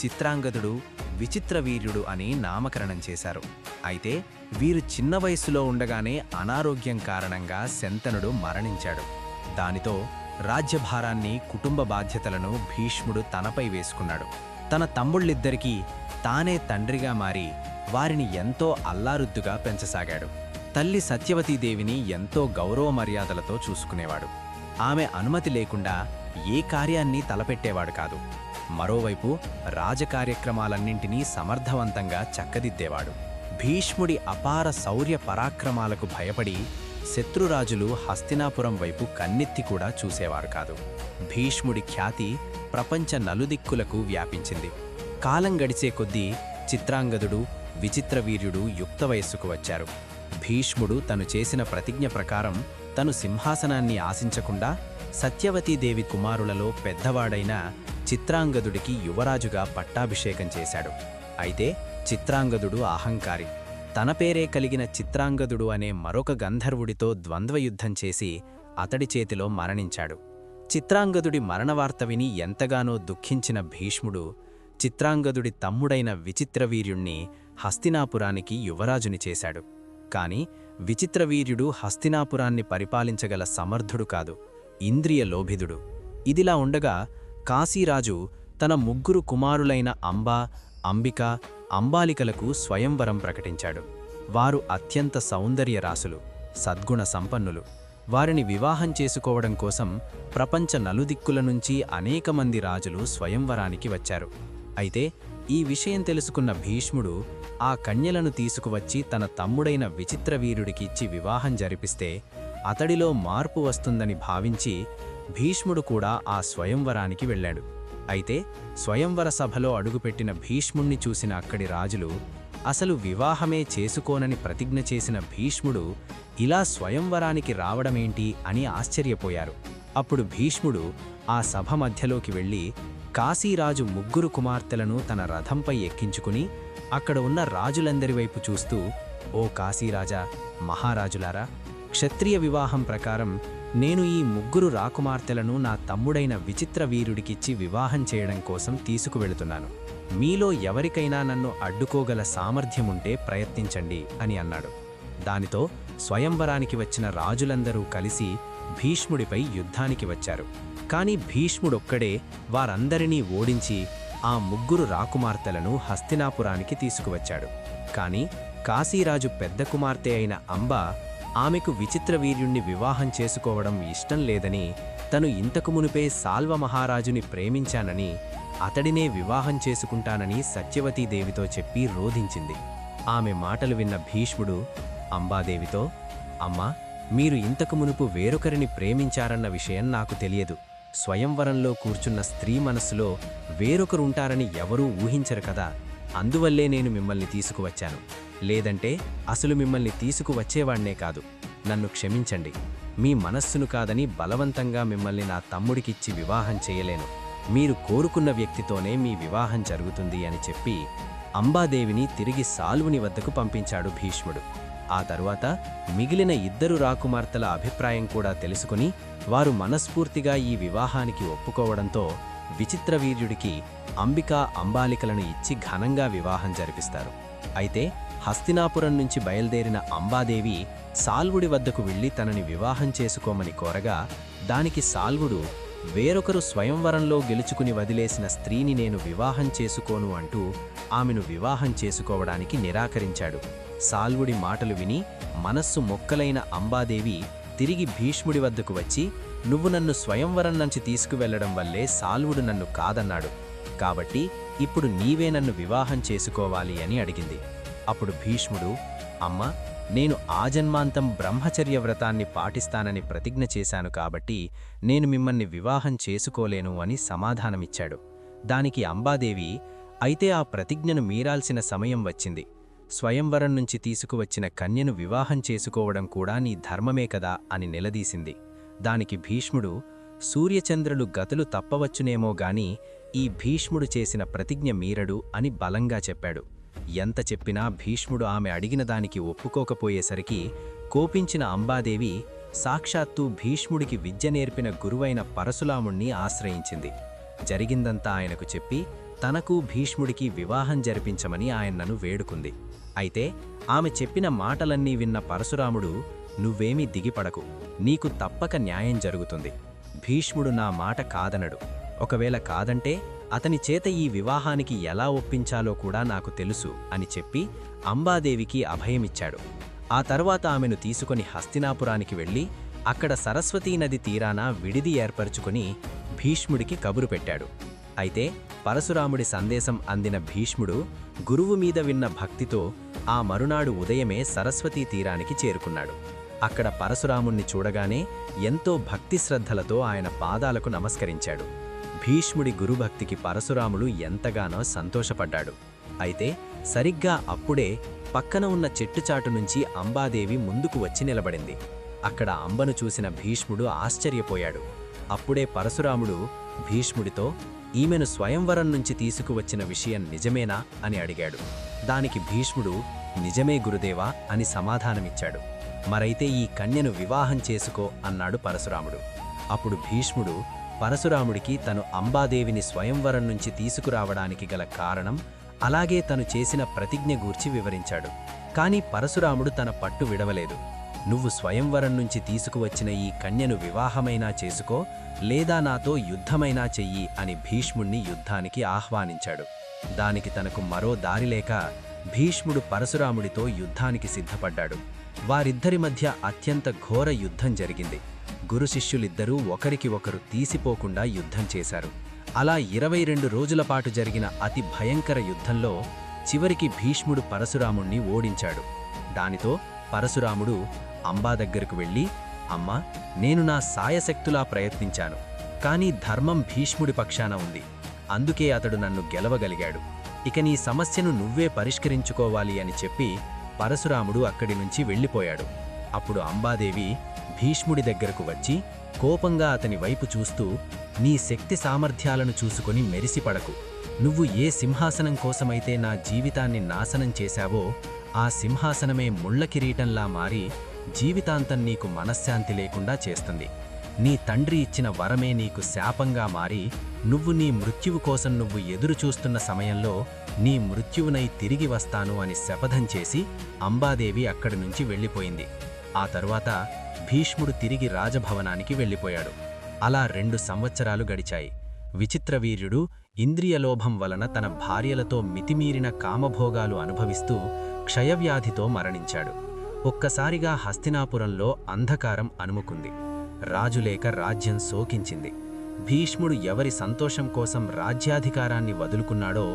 చిత్రాంగదుడు, విచిత్రవీర్యుడు అని నామకరణం చేశారు. అయితే వీరు చిన్న వయస్సులో ఉండగానే అనారోగ్యం కారణంగా శంతనుడు మరణించాడు. దానితో రాజ్యభారాన్ని, కుటుంబ బాధ్యతలను భీష్ముడు తనపై వేసుకున్నాడు. తన తమ్ముళ్ళిద్దరికీ తానే తండ్రిగా మారి వారిని ఎంతో అల్లారుద్దుగా పెంచసాగాడు. తల్లి సత్యవతీదేవిని ఎంతో గౌరవ మర్యాదలతో చూసుకునేవాడు. ఆమె అనుమతి లేకుండా ఏ కార్యాన్ని తలపెట్టేవాడు కాదు. మరోవైపు రాజకార్యక్రమాలన్నింటినీ సమర్థవంతంగా చక్కదిద్దేవాడు. భీష్ముడి అపార శౌర్య పరాక్రమాలకు భయపడి శత్రురాజులు హస్తినాపురం వైపు కన్నెత్తి కూడా చూసేవారు కాదు. భీష్ముడి ఖ్యాతి ప్రపంచ నలుదిక్కులకు వ్యాపించింది. కాలం గడిచే కొద్దీ చిత్రాంగదుడు, విచిత్రవీర్యుడు యుక్త వయస్సుకు వచ్చారు. భీష్ముడు తను చేసిన ప్రతిజ్ఞ ప్రకారం తను సింహాసనాన్ని ఆశించకుండా సత్యవతీదేవి కుమారులలో పెద్దవాడైన చిత్రాంగదుడికి యువరాజుగా పట్టాభిషేకం చేశాడు. అయితే చిత్రాంగదుడు అహంకారి. తన పేరే కలిగిన చిత్రాంగదుడు అనే మరొక గంధర్వుడితో ద్వంద్వయుద్ధం చేసి అతడి చేతిలో మరణించాడు. చిత్రాంగదుడి మరణవార్త విని ఎంతగానో దుఃఖించిన భీష్ముడు చిత్రాంగదుడి తమ్ముడైన విచిత్రవీర్యుణ్ణి హస్తినాపురానికి యువరాజుని చేశాడు. కాని విచిత్రవీర్యుడు హస్తినాపురాన్ని పరిపాలించగల సమర్థుడు కాదు, ఇంద్రియ లోభిదుడు. ఇదిలా ఉండగా కాశీరాజు తన 3 కుమారులైన అంబ, అంబిక, అంబాలికలకు స్వయంవరం ప్రకటించాడు. వారు అత్యంత సౌందర్యరాసులు, సద్గుణ సంపన్నులు. వారిని వివాహం చేసుకోవడం కోసం ప్రపంచ నలుదిక్కుల నుంచి అనేక మంది రాజులు స్వయంవరానికి వచ్చారు. అయితే ఈ విషయం తెలుసుకున్న భీష్ముడు ఆ కన్యలను తీసుకువచ్చి తన తమ్ముడైన విచిత్రవీరుడికి ఇచ్చి వివాహం జరిపిస్తే అతడిలో మార్పు వస్తుందని భావించి భీష్ముడు కూడా ఆ స్వయంవరానికి వెళ్ళాడు. అయితే స్వయంవర సభలో అడుగుపెట్టిన భీష్ముణ్ణి చూసిన అక్కడి రాజులు అసలు వివాహమే చేసుకోనని ప్రతిజ్ఞ చేసిన భీష్ముడు ఇలా స్వయంవరానికి రావడమేంటి అని ఆశ్చర్యపోయారు. అప్పుడు భీష్ముడు ఆ సభ మధ్యలోకి వెళ్ళి కాశీరాజు 3 కుమార్తెలను తన రథంపై ఎక్కించుకుని అక్కడ ఉన్న రాజులందరి వైపు చూస్తూ, ఓ కాశీరాజా, మహారాజులారా, క్షత్రియ వివాహం ప్రకారం నేను ఈ 3 రాకుమార్తెలను నా తమ్ముడైన విచిత్ర వీరుడికిచ్చి వివాహం చేయడం కోసం తీసుకువెళుతున్నాను. మీలో ఎవరికైనా నన్ను అడ్డుకోగల సామర్థ్యముంటే ప్రయత్నించండి అని అన్నాడు. దానితో స్వయంవరానికి వచ్చిన రాజులందరూ కలిసి భీష్ముడిపై యుద్ధానికి వచ్చారు. కాని భీష్ముడొక్కడే వారందరినీ ఓడించి ఆ 3 రాకుమార్తెలను హస్తినాపురానికి తీసుకువచ్చాడు. కాని కాశీరాజు పెద్ద కుమార్తె అయిన అంబ ఆమెకు విచిత్ర వీర్యుణ్ణి వివాహం చేసుకోవడం ఇష్టం లేదని, తను ఇంతకు మునుపే సాల్వ మహారాజుని ప్రేమించానని, అతడినే వివాహం చేసుకుంటానని సత్యవతీదేవితో చెప్పి రోధించింది. ఆమె మాటలు విన్న భీష్ముడు అంబాదేవితో, అమ్మా, మీరు ఇంతకు మునుపు వేరొకరిని ప్రేమించారన్న విషయం నాకు తెలియదు. స్వయంవరంలో కూర్చున్న స్త్రీ మనస్సులో వేరొకరుంటారని ఎవరూ ఊహించరు కదా. అందువల్లే నేను మిమ్మల్ని తీసుకువచ్చాను. లేదంటే అసలు మిమ్మల్ని తీసుకువచ్చేవాణ్ణే కాదు. నన్ను క్షమించండి. మీ మనస్సును కాదని బలవంతంగా మిమ్మల్ని నా తమ్ముడికిచ్చి వివాహం చేయలేను. మీరు కోరుకున్న వ్యక్తితోనే మీ వివాహం జరుగుతుంది అని చెప్పి అంబాదేవిని తిరిగి సాల్వుని వద్దకు పంపించాడు భీష్ముడు. ఆ తరువాత మిగిలిన 2 రాకుమార్తెల అభిప్రాయం కూడా తెలుసుకుని వారు మనస్ఫూర్తిగా ఈ వివాహానికి ఒప్పుకోవడంతో విచిత్రవీర్యుడికి అంబికా అంబాలికలను ఇచ్చి ఘనంగా వివాహం జరిపిస్తారు. అయితే హస్తినాపురం నుంచి బయలుదేరిన అంబాదేవి సాల్వుడి వద్దకు వెళ్లి తనని వివాహం చేసుకోమని కోరగా, దానికి సాల్వుడు వేరొకరు స్వయంవరంలో గెలుచుకుని వదిలేసిన స్త్రీని నేను వివాహం చేసుకోను అంటూ ఆమెను వివాహం చేసుకోవడానికి నిరాకరించాడు. సాల్వుడి మాటలు విని మనస్సు మొక్కలైన అంబాదేవి తిరిగి భీష్ముడి వద్దకు వచ్చి, నువ్వు నన్ను స్వయంవరం నుంచి తీసుకువెళ్లడం వల్లే సాల్వుడు నన్ను కాదన్నాడు. కాబట్టి ఇప్పుడు నీవే నన్ను వివాహం చేసుకోవాలి అని అడిగింది. అప్పుడు భీష్ముడు, అమ్మ, నేను ఆజన్మాంతం బ్రహ్మచర్య వ్రతాన్ని పాటిస్తానని ప్రతిజ్ఞ చేశాను కాబట్టి నేను మిమ్మల్ని వివాహం చేసుకోలేను అని సమాధానమిచ్చాడు. దానికి అంబాదేవి, అయితే ఆ ప్రతిజ్ఞను మీరాల్సిన సమయం వచ్చింది. స్వయంవరం నుంచి తీసుకువచ్చిన కన్యను వివాహం చేసుకోవడం కూడా నీ ధర్మమే కదా అని నిలదీసింది. దానికి భీష్ముడు, సూర్యచంద్రులు గతులు తప్పవచ్చునేమో గాని ఈ భీష్ముడు చేసిన ప్రతిజ్ఞ మీరడు అని బలంగా చెప్పాడు. ఎంత చెప్పినా భీష్ముడు ఆమె అడిగిన దానికి ఒప్పుకోకపోయేసరికి కోపించిన అంబాదేవి సాక్షాత్తు భీష్ముడికి విద్య నేర్పిన గురువైన పరశురాముణ్ణి ఆశ్రయించింది. జరిగిందంతా ఆయనకు చెప్పి తనకు భీష్ముడికి వివాహం జరిపించమని ఆయన్నను వేడుకుంది. అయితే ఆమె చెప్పిన మాటలన్నీ విన్న పరశురాముడు, నువ్వేమీ దిగిపడకు, నీకు తప్పక న్యాయం జరుగుతుంది. భీష్ముడు నా మాట కాదనడు. ఒకవేళ కాదంటే అతని చేత ఈ వివాహానికి ఎలా ఒప్పించాలో కూడా నాకు తెలుసు అని చెప్పి అంబాదేవికి అభయమిచ్చాడు. ఆ తర్వాత ఆమెను తీసుకొని హస్తినాపురానికి వెళ్ళి అక్కడ సరస్వతీ నది తీరాన విడిది ఏర్పరచుకుని భీష్ముడికి కబురు పెట్టాడు. అయితే పరశురాముడి సందేశం అందిన భీష్ముడు గురువు మీద విన్న భక్తితో ఆ మరునాడు ఉదయమే సరస్వతీ తీరానికి చేరుకున్నాడు. అక్కడ పరశురాముణ్ణి చూడగానే ఎంతో భక్తి శ్రద్ధలతో ఆయన పాదాలకు నమస్కరించాడు. భీష్ముడి గురుభక్తికి పరశురాముడు ఎంతగానో సంతోషపడ్డాడు. అయితే సరిగ్గా అప్పుడే పక్కన ఉన్న చెట్టుచాటు నుంచి అంబాదేవి ముందుకు వచ్చి నిలబడింది. అక్కడ అంబను చూసిన భీష్ముడు ఆశ్చర్యపోయాడు. అప్పుడే పరశురాముడు భీష్ముడితో, ఈమెను స్వయంవరం నుంచి తీసుకువచ్చిన విషయం నిజమేనా అని అడిగాడు. దానికి భీష్ముడు, నిజమే గురుదేవా అని సమాధానమిచ్చాడు. మరైతే ఈ కన్యను వివాహం చేసుకో అన్నాడు పరశురాముడు. అప్పుడు భీష్ముడు పరశురాముడికి తను అంబాదేవిని స్వయంవరం నుంచి తీసుకురావడానికి గల కారణం, అలాగే తను చేసిన ప్రతిజ్ఞ గూర్చి వివరించాడు. కాని పరశురాముడు తన పట్టు విడవలేదు. నువ్వు స్వయంవరం నుంచి తీసుకువచ్చిన ఈ కన్యను వివాహమైనా చేసుకో, లేదా నాతో యుద్ధమైనా చెయ్యి అని భీష్ముణ్ణి యుద్ధానికి ఆహ్వానించాడు. దానికి తనకు మరో దారిలేక భీష్ముడు పరశురాముడితో యుద్ధానికి సిద్ధపడ్డాడు. వారిద్దరి మధ్య అత్యంత ఘోర యుద్ధం జరిగింది. గురు శిష్యులిద్దరూ ఒకరికి ఒకరు తీసిపోకుండా యుద్ధం చేశారు. అలా 22 రోజుల పాటు జరిగిన అతి భయంకర యుద్ధంలో చివరికి భీష్ముడు పరశురాముణ్ణి ఓడించాడు. దానితో పరశురాముడు అంబా దగ్గరకు వెళ్ళి, అమ్మా, నేను నా సాయశక్తులా ప్రయత్నించాను, కానీ ధర్మం భీష్ముడి పక్షాన ఉంది, అందుకే అతడు నన్ను గెలవగలిగాడు. ఇక నీ సమస్యను నువ్వే పరిష్కరించుకోవాలి అని చెప్పి పరశురాముడు అక్కడి నుంచి వెళ్ళిపోయాడు. అప్పుడు అంబాదేవి భీష్ముడి దగ్గరకు వచ్చి కోపంగా అతని వైపు చూస్తూ, నీ శక్తి సామర్థ్యాలను చూసుకొని మెరిసిపడకు. నువ్వు ఏ సింహాసనం కోసమైతే నా జీవితాన్ని నాశనం చేశావో ఆ సింహాసనమే ముళ్ళ కిరీటంలా మారి జీవితాంతం నీకు మనశ్శాంతి లేకుండా చేస్తుంది. నీ తండ్రి ఇచ్చిన వరమే నీకు శాపంగా మారి నువ్వు నీ మృత్యువు కోసం నువ్వు ఎదురుచూస్తున్న సమయంలో నీ మృత్యువునై తిరిగి వస్తాను అని శపథం చేసి అంబాదేవి అక్కడి నుంచి వెళ్ళిపోయింది. ఆ తరువాత భీష్ముడు తిరిగి రాజభవనానికి వెళ్ళిపోయాడు. అలా 2 సంవత్సరాలు గడిచాయి. విచిత్రవీర్యుడు ఇంద్రియలోభం వలన తన భార్యలతో మితిమీరిన కామభోగాలు అనుభవిస్తూ క్షయవ్యాధితో మరణించాడు. ఒక్కసారిగా హస్తినాపురంలో అంధకారం అలుముకుంది. రాజులేక రాజ్యం శోకించింది. భీష్ముడు ఎవరి సంతోషం కోసం రాజ్యాధికారాన్ని వదులుకున్నాడో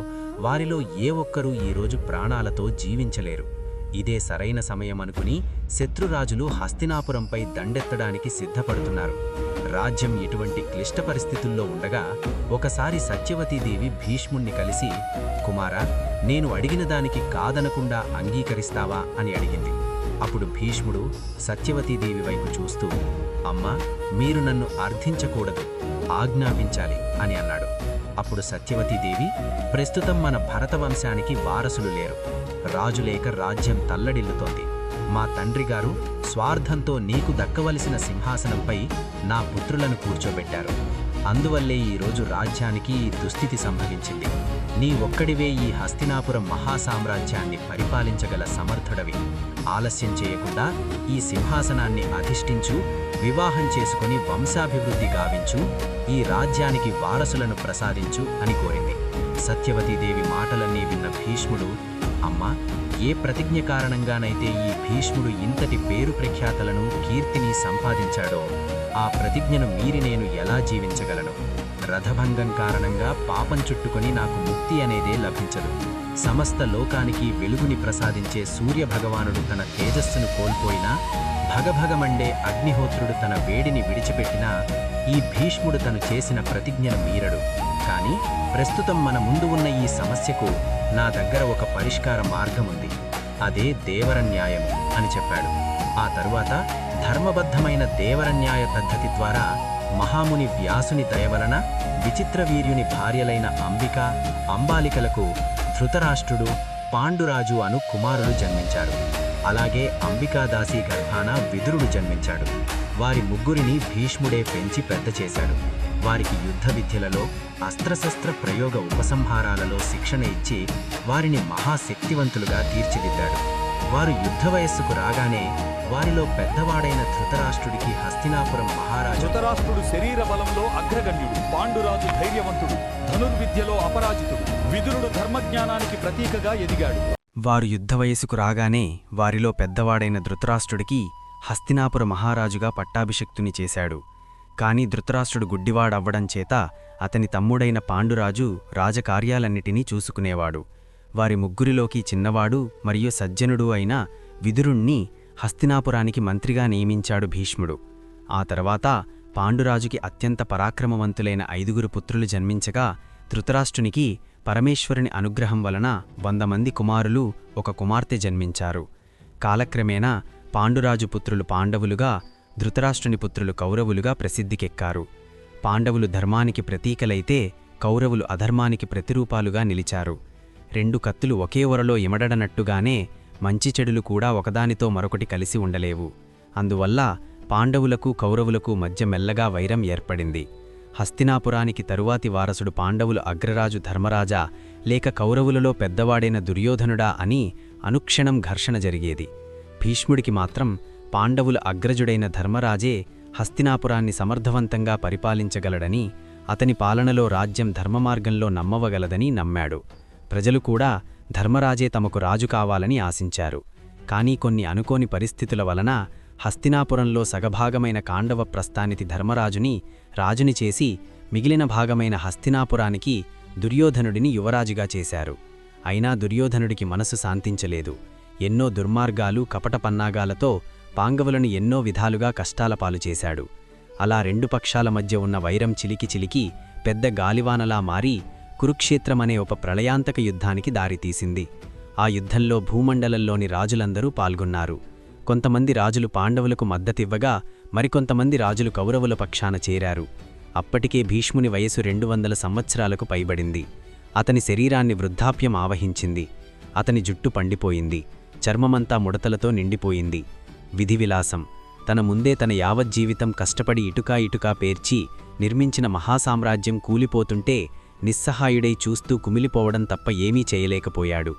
వారిలో ఏ ఒక్కరూ ఈరోజు ప్రాణాలతో జీవించలేరు. ఇదే సరైన సమయమనుకుని శత్రురాజులు హస్తినాపురంపై దండెత్తడానికి సిద్ధపడుతున్నారు. రాజ్యం ఇటువంటి క్లిష్ట పరిస్థితుల్లో ఉండగా ఒకసారి సత్యవతీదేవి భీష్ముణ్ణి కలిసి, కుమారా, నేను అడిగిన దానికి కాదనకుండా అంగీకరిస్తావా అని అడిగింది. అప్పుడు భీష్ముడు సత్యవతీదేవి వైపు చూస్తూ, అమ్మా, మీరు నన్ను అర్థించకూడదు, ఆజ్ఞాపించాలి అని అన్నాడు. అప్పుడు సత్యవతీదేవి, ప్రస్తుతం మన భరతవంశానికి వారసులు లేరు. రాజులేక రాజ్యం తల్లడిల్లుతోంది. మా తండ్రిగారు స్వార్థంతో నీకు దక్కవలసిన సింహాసనంపై నా పుత్రులను కూర్చోబెట్టారు. అందువల్లే ఈరోజు రాజ్యానికి ఈ దుస్థితి సంభవించింది. నీ ఒక్కడివే ఈ హస్తినాపురం మహాసామ్రాజ్యాన్ని పరిపాలించగల సమర్థుడవి. ఆలస్యం చేయకుండా ఈ సింహాసనాన్ని అధిష్ఠించు, వివాహం చేసుకుని వంశాభివృద్ధి గావించు, ఈ రాజ్యానికి వారసులను ప్రసాదించు అని కోరింది. సత్యవతీదేవి మాటలన్నీ విన్న భీష్ముడు, అమ్మా, ఏ ప్రతిజ్ఞ కారణంగానైతే ఈ భీష్ముడు ఇంతటి పేరు ప్రఖ్యాతలను కీర్తిని సంపాదించాడో ఆ ప్రతిజ్ఞను మీరి నేను ఎలా జీవించగలను? రథభంగం కారణంగా పాపం చుట్టుకొని నాకు ముక్తి అనేదే లభించదు. సమస్త లోకానికి వెలుగుని ప్రసాదించే సూర్యభగవానుడు తన తేజస్సును కోల్పోయినా, భగభగమండే అగ్నిహోత్రుడు తన వేడిని విడిచిపెట్టినా ఈ భీష్ముడు తను చేసిన ప్రతిజ్ఞను మీరడు. కానీ ప్రస్తుతం మన ముందు ఉన్న ఈ సమస్యకు నా దగ్గర ఒక పరిష్కార మార్గముంది. అదే దేవరన్యాయం అని చెప్పాడు. ఆ తరువాత ధర్మబద్ధమైన దేవరన్యాయ పద్ధతి ద్వారా మహాముని వ్యాసుని దయవలన విచిత్రవీర్యుని భార్యలైన అంబిక, అంబాలికలకు ధృతరాష్ట్రుడు, పాండురాజు అను కుమారులు జన్మించారు. అలాగే అంబికాదాసి గర్భాన విదురుడు జన్మించాడు. వారి ముగ్గురిని భీష్ముడే పెంచి పెద్ద చేశాడు. వారికి యుద్ధ విద్యలలో, అస్త్రశస్త్ర ప్రయోగ ఉపసంహారాలలో శిక్షణ ఇచ్చి వారిని మహాశక్తివంతులుగా తీర్చిదిద్దాడు. వారు యుద్ధ వయస్సుకు రాగానే వారిలో పెద్దవాడైన ధృతరాష్ట్రుడికి హస్తినాపురం మహారాజు. ధృతరాష్ట్రుడు శరీర బలంలో అగ్రగణ్యుడు, పాండురాజు ధైర్యవంతుడు, ధనుర్విద్యలో అపరాజితుడు, విదురుడు ధర్మజ్ఞానానికి ప్రతీకగా ఎదిగాడు. వారు యుద్ధ వయసుకు రాగానే వారిలో పెద్దవాడైన ధృతరాష్ట్రుడికి హస్తినాపుర మహారాజుగా పట్టాభిషిక్తుని చేశాడు. కాని ధృతరాష్ట్రుడు గుడ్డివాడవ్వడం చేత అతని తమ్ముడైన పాండురాజు రాజకార్యాలన్నిటినీ చూసుకునేవాడు. వారి ముగ్గురిలోకి చిన్నవాడు మరియు సజ్జనుడు అయిన విదురుణ్ణి హస్తినాపురానికి మంత్రిగా నియమించాడు భీష్ముడు. ఆ తర్వాత పాండురాజుకి అత్యంత పరాక్రమవంతులైన 5 పుత్రులు జన్మించగా ధృతరాష్ట్రునికి పరమేశ్వరుని అనుగ్రహం వలన 100 మంది కుమారులు, 1 కుమార్తె జన్మించారు. కాలక్రమేణా పాండురాజు పుత్రులు పాండవులుగా, ధృతరాష్ట్రుని పుత్రులు కౌరవులుగా ప్రసిద్ధికెక్కారు. పాండవులు ధర్మానికి ప్రతీకలైతే కౌరవులు అధర్మానికి ప్రతిరూపాలుగా నిలిచారు. 2 కత్తులు ఒకే ఒరలో ఇమడనట్టుగానే మంచి చెడులు కూడా ఒకదానితో మరొకటి కలిసి ఉండలేవు. అందువల్ల పాండవులకు కౌరవులకు మధ్య మెల్లగా వైరం ఏర్పడింది. హస్తినాపురానికి తరువాతి వారసుడు పాండవులు అగ్రరాజు ధర్మరాజా లేక కౌరవులలో పెద్దవాడైన దుర్యోధనుడా అని అనుక్షణం ఘర్షణ జరిగేది. భీష్ముడికి మాత్రం పాండవుల అగ్రజుడైన ధర్మరాజే హస్తినాపురాన్ని సమర్థవంతంగా పరిపాలించగలడని, అతని పాలనలో రాజ్యం ధర్మమార్గంలో నమ్మవగలదని నమ్మాడు. ప్రజలు కూడా ధర్మరాజే తమకు రాజు కావాలని ఆశించారు. కానీ కొన్ని అనుకోని పరిస్థితుల వలన హస్తినాపురంలో సగభాగమైన కాండవ ప్రస్థానితి ధర్మరాజుని రాజుని చేసి మిగిలిన భాగమైన హస్తినాపురానికి దుర్యోధనుడిని యువరాజుగా చేశారు. అయినా దుర్యోధనుడికి మనసు శాంతించలేదు. ఎన్నో దుర్మార్గాలు, కపట పన్నాగాలతో పాండవులను ఎన్నో విధాలుగా కష్టాల పాలు చేశాడు. అలా 2 పక్షాల మధ్య ఉన్న వైరం చిలికి చిలికి పెద్ద గాలివానలా మారి కురుక్షేత్రమనే ఒక ప్రళయాంతక యుద్ధానికి దారితీసింది. ఆ యుద్ధంలో భూమండలంలోని రాజులందరూ పాల్గొన్నారు. కొంతమంది రాజులు పాండవులకు మద్దతివ్వగా మరికొంతమంది రాజులు కౌరవుల పక్షాన చేరారు. అప్పటికే భీష్ముని వయసు 200 సంవత్సరాలకు పైబడింది. అతని శరీరాన్ని వృద్ధాప్యం ఆవహించింది. అతని జుట్టు పండిపోయింది. చర్మమంతా ముడతలతో నిండిపోయింది. విధివిలాసం తన ముందే తన యావజ్జీవితం కష్టపడి ఇటుకా పేర్చి నిర్మించిన మహాసామ్రాజ్యం కూలిపోతుంటే నిస్సహాయుడై చూస్తూ కుమిలిపోవడం తప్ప ఏమీ చేయలేకపోయాడు.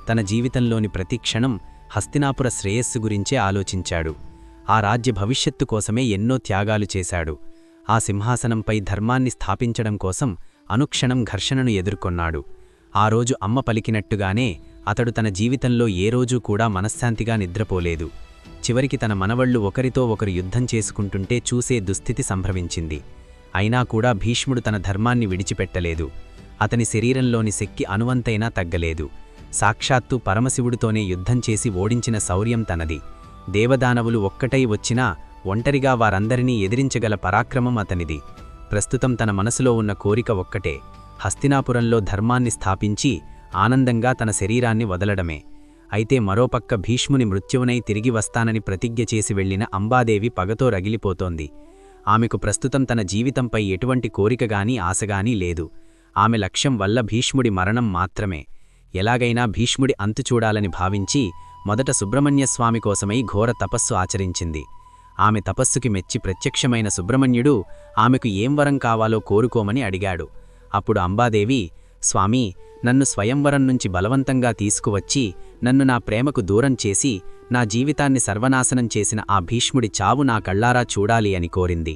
తన జీవితంలోని ప్రతి క్షణం హస్తినాపుర శ్రేయస్సు గురించే ఆలోచించాడు. ఆ రాజ్య భవిష్యత్తు కోసమే ఎన్నో త్యాగాలు చేశాడు. ఆ సింహాసనంపై ధర్మాన్ని స్థాపించడం కోసం అనుక్షణం ఘర్షణను ఎదుర్కొన్నాడు. ఆ రోజు అమ్మ పలికినట్టుగానే అతడు తన జీవితంలో ఏ రోజూ కూడా మనశ్శాంతిగా నిద్రపోలేదు. చివరికి తన మనవళ్లు ఒకరితో ఒకరు యుద్ధం చేసుకుంటుంటే చూసే దుస్థితి సంభవించింది. అయినా కూడా భీష్ముడు తన ధర్మాన్ని విడిచిపెట్టలేదు. అతని శరీరంలోని శక్తి అణువంతైనా తగ్గలేదు. సాక్షాత్తు పరమశివుడితోనే యుద్ధం చేసి ఓడించిన శౌర్యం తనది. దేవదానవులు ఒక్కటై వచ్చినా ఒంటరిగా వారందరినీ ఎదిరించగల పరాక్రమం అతనిది. ప్రస్తుతం తన మనసులో ఉన్న కోరిక ఒక్కటే, హస్తినాపురంలో ధర్మాన్ని స్థాపించి ఆనందంగా తన శరీరాన్ని వదలడమే. అయితే మరోపక్క భీష్ముని మృత్యువునై తిరిగి వస్తానని ప్రతిజ్ఞ చేసి వెళ్లిన అంబాదేవి పగతో రగిలిపోతోంది. ఆమెకు ప్రస్తుతం తన జీవితంపై ఎటువంటి కోరికగానీ ఆశగానీ లేదు. ఆమె లక్ష్యం వల్ల భీష్ముడి మరణం మాత్రమే. ఎలాగైనా భీష్ముడి అంతు చూడాలని భావించి మొదట సుబ్రహ్మణ్యస్వామి కోసమై ఘోర తపస్సు ఆచరించింది. ఆమె తపస్సుకి మెచ్చి ప్రత్యక్షమైన సుబ్రహ్మణ్యుడు ఆమెకు ఏం వరం కావాలో కోరుకోమని అడిగాడు. అప్పుడు అంబాదేవి, స్వామీ, నన్ను స్వయంవరం నుంచి బలవంతంగా తీసుకువచ్చి నన్ను నా ప్రేమకు దూరం చేసి నా జీవితాన్ని సర్వనాశనం చేసిన ఆ భీష్ముడి చావు నా కళ్ళారా చూడాలి అని కోరింది.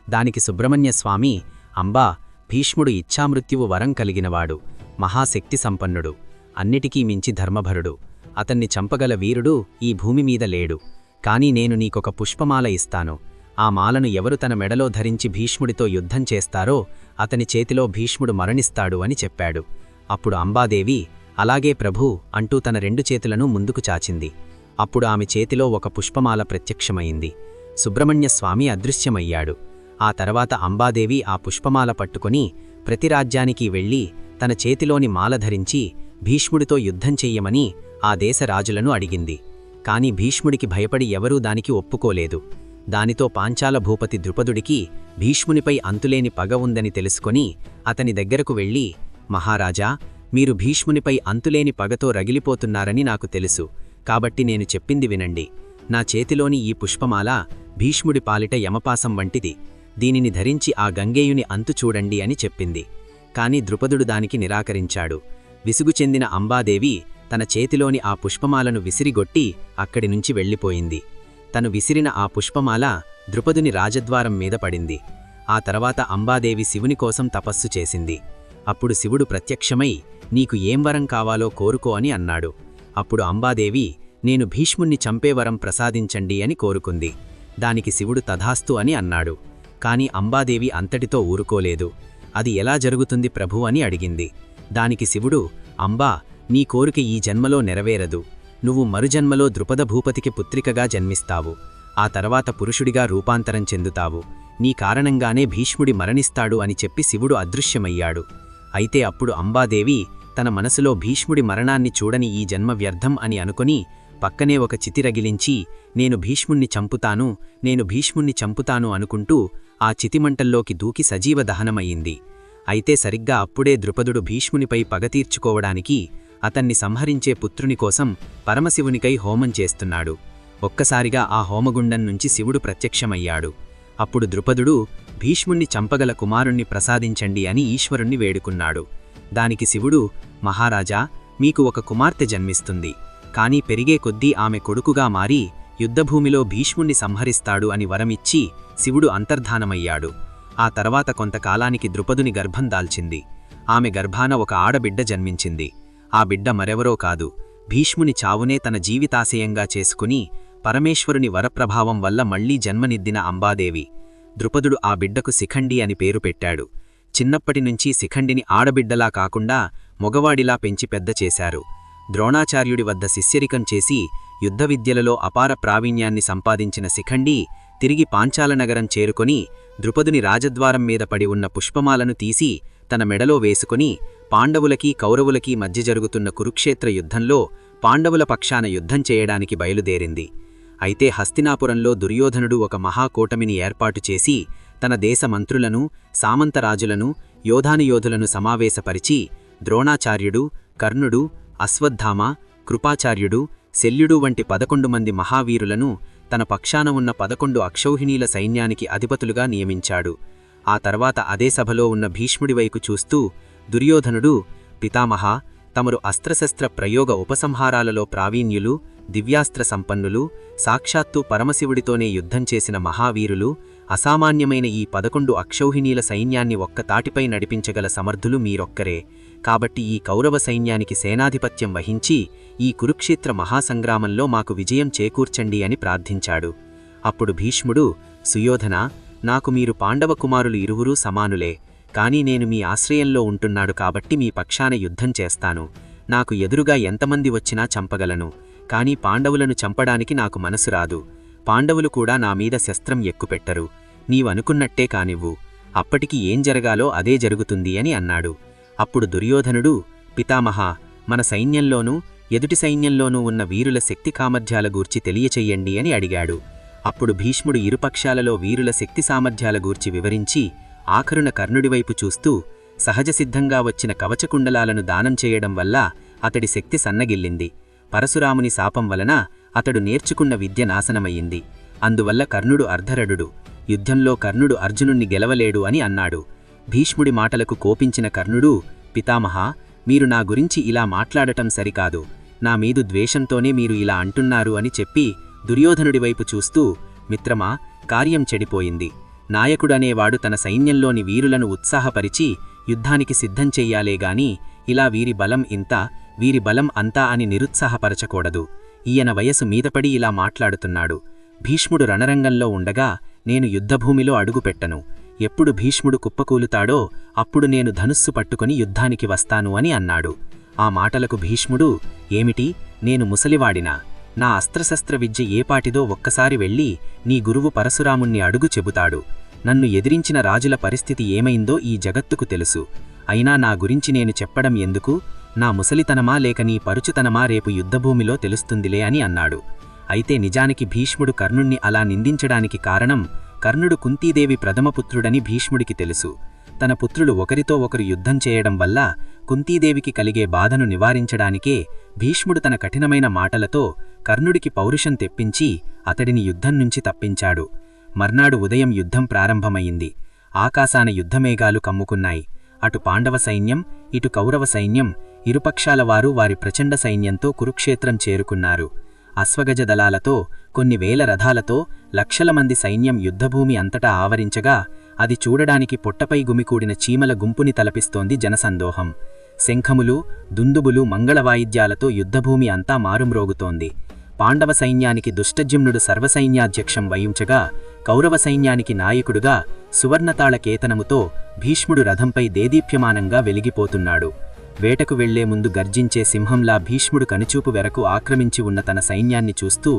దానికి సుబ్రహ్మణ్యస్వామి, అంబా, భీష్ముడు ఇచ్ఛామృత్యువు వరం కలిగినవాడు, మహాశక్తి సంపన్నుడు, అన్నిటికీ మించి ధర్మభరుడు. అతన్ని చంపగల వీరుడు ఈ భూమిమీద లేడు. కాని నేను నీకొక పుష్పమాల ఇస్తాను. ఆ మాలను ఎవరు తన మెడలో ధరించి భీష్ముడితో యుద్ధం చేస్తారో అతని చేతిలో భీష్ముడు మరణిస్తాడు అని చెప్పాడు. అప్పుడు అంబాదేవి, అలాగే ప్రభూ అంటూ తన 2 చేతులను ముందుకు చాచింది. అప్పుడు ఆమె చేతిలో ఒక పుష్పమాల ప్రత్యక్షమైంది. సుబ్రహ్మణ్యస్వామి అదృశ్యమయ్యాడు. ఆ తర్వాత అంబాదేవి ఆ పుష్పమాల పట్టుకొని ప్రతి రాజ్యానికి వెళ్లి తన చేతిలోని మాల ధరించి భీష్ముడితో యుద్ధం చెయ్యమని ఆ దేశ రాజులను అడిగింది. కాని భీష్ముడికి భయపడి ఎవరూ దానికి ఒప్పుకోలేదు. దానితో పాంచాల భూపతి ద్రుపదుడికి భీష్మునిపై అంతులేని పగ ఉందని తెలుసుకొని అతని దగ్గరకు వెళ్లి, మహారాజా, మీరు భీష్మునిపై అంతులేని పగతో రగిలిపోతున్నారని నాకు తెలుసు. కాబట్టి నేను చెప్పింది వినండి. నా చేతిలోని ఈ పుష్పమాల భీష్ముడి పాలిట యమపాసం వంటిది. దీనిని ధరించి ఆ గంగేయుని అంతు చూడండి అని చెప్పింది. కాని ద్రుపదుడు దానికి నిరాకరించాడు. విసుగు చెందిన అంబాదేవి తన చేతిలోని ఆ పుష్పమాలను విసిరిగొట్టి అక్కడి నుంచి వెళ్ళిపోయింది. తను విసిరిన ఆ పుష్పమాల ద్రుపదుని రాజద్వారం మీద పడింది. ఆ తర్వాత అంబాదేవి శివుని కోసం తపస్సు చేసింది. అప్పుడు శివుడు ప్రత్యక్షమై, నీకు ఏం వరం కావాలో కోరుకో అని అన్నాడు. అప్పుడు అంబాదేవి, నేను భీష్ముణ్ణి చంపే వరం ప్రసాదించండి అని కోరుకుంది. దానికి శివుడు తథాస్తు అని అన్నాడు. కాని అంబాదేవి అంతటితో ఊరుకోలేదు. అది ఎలా జరుగుతుంది ప్రభూ అని అడిగింది. దానికి శివుడు, అంబా, నీ కోరిక ఈ జన్మలో నెరవేరదు. నువ్వు మరుజన్మలో ద్రుపద భూపతికి పుత్రికగా జన్మిస్తావు. ఆ తర్వాత పురుషుడిగా రూపాంతరం చెందుతావు. నీ కారణంగానే భీష్ముడి మరణిస్తాడు అని చెప్పి శివుడు అదృశ్యమయ్యాడు. అయితే అప్పుడు అంబాదేవి తన మనసులో భీష్ముడి మరణాన్ని చూడని ఈ జన్మ వ్యర్థం అని అనుకొని పక్కనే ఒక చితి రగిలించి, నేను భీష్ముణ్ణి చంపుతాను అనుకుంటూ ఆ చితిమంటల్లోకి దూకి సజీవ దహనమయ్యింది. అయితే సరిగ్గా అప్పుడే ద్రుపదుడు భీష్మునిపై పగ తీర్చుకోవడానికి అతన్ని సంహరించే పుత్రుని కోసం పరమశివునికై హోమం చేస్తున్నాడు. ఒక్కసారిగా ఆ హోమగుండం నుంచి శివుడు ప్రత్యక్షమయ్యాడు. అప్పుడు ద్రుపదుడు భీష్ముణ్ణి చంపగల కుమారుణ్ణి ప్రసాదించండి అని ఈశ్వరుణ్ణి వేడుకున్నాడు. దానికి శివుడు, మహారాజా, మీకు ఒక కుమార్తె జన్మిస్తుంది. కాని పెరిగే కొద్దీ ఆమె కొడుకుగా మారి యుద్ధభూమిలో భీష్ముణ్ణి సంహరిస్తాడు అని వరమిచ్చి శివుడు అంతర్ధానమయ్యాడు. ఆ తర్వాత కొంతకాలానికి ద్రుపదుని గర్భం దాల్చింది. ఆమె గర్భాన ఒక ఆడబిడ్డ జన్మించింది. ఆ బిడ్డ మరెవరో కాదు, భీష్ముని చావునే తన జీవితాశయంగా చేసుకుని పరమేశ్వరుని వరప్రభావం వల్ల మళ్లీ జన్మనిద్దిన అంబాదేవి. ద్రుపదుడు ఆ బిడ్డకు శిఖండి అని పేరు పెట్టాడు. చిన్నప్పటినుంచి శిఖండిని ఆడబిడ్డలా కాకుండా మొగవాడిలా పెంచి పెద్ద చేశారు. ద్రోణాచార్యుడి వద్ద శిష్యరికం చేసి యుద్ధ విద్యలలో అపార ప్రావీణ్యాన్ని సంపాదించిన శిఖండి తిరిగి పాంచాలనగరం చేరుకొని ద్రుపదుని రాజద్వారం మీద పడి ఉన్న పుష్పమాలను తీసి తన మెడలో వేసుకుని పాండవులకీ కౌరవులకీ మధ్య జరుగుతున్న కురుక్షేత్ర యుద్ధంలో పాండవుల పక్షాన యుద్ధం చేయడానికి బయలుదేరింది. అయితే హస్తినాపురంలో దుర్యోధనుడు ఒక మహాకూటమిని ఏర్పాటు చేసి తన దేశ మంత్రులను, సామంతరాజులను, యోధానుయోధులను సమావేశపరిచి ద్రోణాచార్యుడు, కర్ణుడు, అశ్వత్థామ, కృపాచార్యుడు, శల్యుడు వంటి 11 మంది మహావీరులను తన పక్షాన ఉన్న 11 అక్షౌహిణీల సైన్యానికి అధిపతులుగా నియమించాడు. ఆ తర్వాత అదే సభలో ఉన్న భీష్ముడివైపు చూస్తూ దుర్యోధనుడు, పితామహా, తమరు అస్త్రశస్త్ర ప్రయోగ ఉపసంహారాలలో ప్రావీణ్యులు, దివ్యాస్త్ర సంపన్నులు, సాక్షాత్తు పరమశివుడితోనే యుద్ధం చేసిన మహావీరులు, అసామాన్యమైన ఈ 11 అక్షౌహిణీల సైన్యాన్ని ఒక్కతాటిపై నడిపించగల సమర్థులు మీరొక్కరే. కాబట్టి ఈ కౌరవ సైన్యానికి సేనాధిపత్యం వహించి ఈ కురుక్షేత్ర మహాసంగ్రామంలో మాకు విజయం చేకూర్చండి అని ప్రార్థించాడు. అప్పుడు భీష్ముడు, సుయోధనా, నాకు మీరు పాండవ కుమారులు ఇరువురూ సమానులే. కానీ నేను మీ ఆశ్రయంలో ఉంటున్నాడు కాబట్టి మీ పక్షాన యుద్ధం చేస్తాను. నాకు ఎదురుగా ఎంతమంది వచ్చినా చంపగలను. కానీ పాండవులను చంపడానికి నాకు మనసు రాదు. పాండవులు కూడా నా మీద శస్త్రం ఎక్కుపెట్టరు. నీవనుకున్నట్టే కానివ్వు. అప్పటికి ఏం జరగాలో అదే జరుగుతుంది అని అన్నాడు. అప్పుడు దుర్యోధనుడు, పితామహా, మన సైన్యంలోనూ ఎదుటి సైన్యంలోనూ ఉన్న వీరుల శక్తి సామర్థ్యాల గూర్చి తెలియచెయ్యండి అని అడిగాడు. అప్పుడు భీష్ముడు ఇరుపక్షాలలో వీరుల శక్తి సామర్థ్యాల గూర్చి వివరించి ఆఖరున కర్ణుడివైపు చూస్తూ, సహజసిద్ధంగా వచ్చిన కవచకుండలాలను దానం చేయడం వల్ల అతడి శక్తి సన్నగిల్లింది. పరశురాముని శాపం వలన అతడు నేర్చుకున్న విద్య నాశనమయ్యింది. అందువల్ల కర్ణుడు అర్ధరడుడు. యుద్ధంలో కర్ణుడు అర్జునుణ్ణి గెలవలేడు అని అన్నాడు. భీష్ముడి మాటలకు కోపించిన కర్ణుడు, పితామహా, మీరు నా గురించి ఇలా మాట్లాడటం సరికాదు. నా మీదు ద్వేషంతోనే మీరు ఇలా అంటున్నారు అని చెప్పి దుర్యోధనుడివైపు చూస్తూ, మిత్రమా, కార్యం చెడిపోయింది. నాయకుడనేవాడు తన సైన్యంలోని వీరులను ఉత్సాహపరిచి యుద్ధానికి సిద్ధం చెయ్యాలేగాని ఇలా వీరి బలం ఇంత, వీరి బలం అంతా అని నిరుత్సాహపరచకూడదు. ఈయన వయసు మీదపడి ఇలా మాట్లాడుతున్నాడు. భీష్ముడు రణరంగంలో ఉండగా నేను యుద్ధభూమిలో అడుగుపెట్టను. ఎప్పుడు భీష్ముడు కుప్పకూలుతాడో అప్పుడు నేను ధనుస్సు పట్టుకుని యుద్ధానికి వస్తాను అని అన్నాడు. ఆ మాటలకు భీష్ముడు, ఏమిటి, నేను ముసలివాడినా? నా అస్త్రశస్త్ర విద్య ఏపాటిదో ఒక్కసారి వెళ్ళి నీ గురువు పరశురాముణ్ణి అడుగు చెబుతాడు. నన్ను ఎదిరించిన రాజుల పరిస్థితి ఏమైందో ఈ జగత్తుకు తెలుసు. అయినా నా గురించి నేను చెప్పడం ఎందుకు? నా ముసలితనమా లేక నీ పరుచుతనమా రేపు యుద్ధభూమిలో తెలుస్తుందిలే అని అన్నాడు. అయితే నిజానికి భీష్ముడు కర్ణుణ్ణి అలా నిందించడానికి కారణం, కర్ణుడు కుంతీదేవి ప్రథమపుత్రుడని భీష్ముడికి తెలుసు. తన పుత్రులు ఒకరితో ఒకరు యుద్ధం చేయడం వల్ల కుంతీదేవికి కలిగే బాధను నివారించడానికే భీష్ముడు తన కఠినమైన మాటలతో కర్ణుడికి పౌరుషం తెప్పించి అతడిని యుద్ధం నుంచి తప్పించాడు. మర్నాడు ఉదయం యుద్ధం ప్రారంభమయింది. ఆకాశాన యుద్ధమేఘాలు కమ్ముకున్నాయి. అటు పాండవ సైన్యం, ఇటు కౌరవ సైన్యం, ఇరుపక్షాల వారు వారి ప్రచండ సైన్యంతో కురుక్షేత్రం చేరుకున్నారు. అశ్వగజ దళాలతో, కొన్ని వేల రథాలతో లక్షల మంది సైన్యం యుద్ధభూమి అంతటా ఆవరించగా అది చూడడానికి పొట్టపై గుమికూడిన చీమల గుంపుని తలపిస్తోంది జనసందోహం. శంఖములు, దుందుబులు, మంగళవాయిద్యాలతో యుద్ధభూమి అంతా మారుమ్రోగుతోంది. పాండవ సైన్యానికి దుష్టజుమ్నుడు సర్వసైన్యాధ్యక్షం వహించగా కౌరవ సైన్యానికి నాయకుడుగా సువర్ణతాళ కేతనముతో భీష్ముడు రథంపై దేదీప్యమానంగా వెలిగిపోతున్నాడు. వేటకు వెళ్లే ముందు గర్జించే సింహంలా భీష్ముడు కనుచూపు వెరకు ఆక్రమించి ఉన్న తన సైన్యాన్ని చూస్తూ,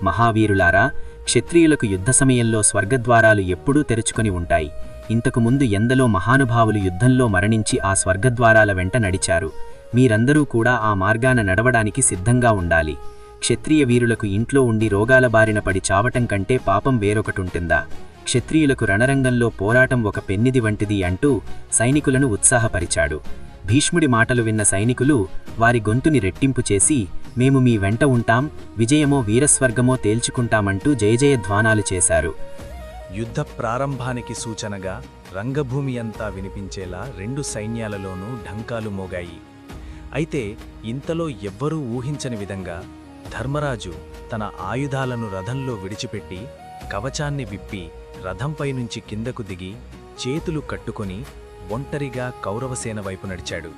మహావీరులారా, క్షత్రియులకు యుద్ధ సమయంలో స్వర్గద్వారాలు ఎప్పుడూ తెరుచుకొని ఉంటాయి. ఇంతకుముందు ఎందలో మహానుభావులు యుద్ధంలో మరణించి ఆ స్వర్గద్వారాల వెంట నడిచారు. మీరందరూ కూడా ఆ మార్గాన నడవడానికి సిద్ధంగా ఉండాలి. క్షత్రియ వీరులకు ఇంట్లో ఉండి రోగాల బారిన పడి చావటం కంటే పాపం వేరొకటుంటుందా? క్షత్రియులకు రణరంగంలో పోరాటం ఒక పెన్నిది వంటిది అంటూ సైనికులను ఉత్సాహపరిచాడు. భీష్ముడి మాటలు విన్న సైనికులు వారి గొంతుని రెట్టింపు చేసి, మేము మీ వెంట ఉంటాం, విజయమో వీరస్వర్గమో తేల్చుకుంటామంటూ జయజయధ్వానాలు చేశారు. యుద్ధ ప్రారంభానికి సూచనగా రంగభూమి అంతా వినిపించేలా రెండు సైన్యాలలోనూ ఢంకాలు మోగాయి. అయితే ఇంతలో ఎవ్వరూ ఊహించని విధంగా ధర్మరాజు తన ఆయుధాలను రథంలో విడిచిపెట్టి కవచాన్ని విప్పి రథంపై నుంచి కిందకు దిగి చేతులు కట్టుకొని ఒంటరిగా కౌరవసేన వైపు నడిచాడు.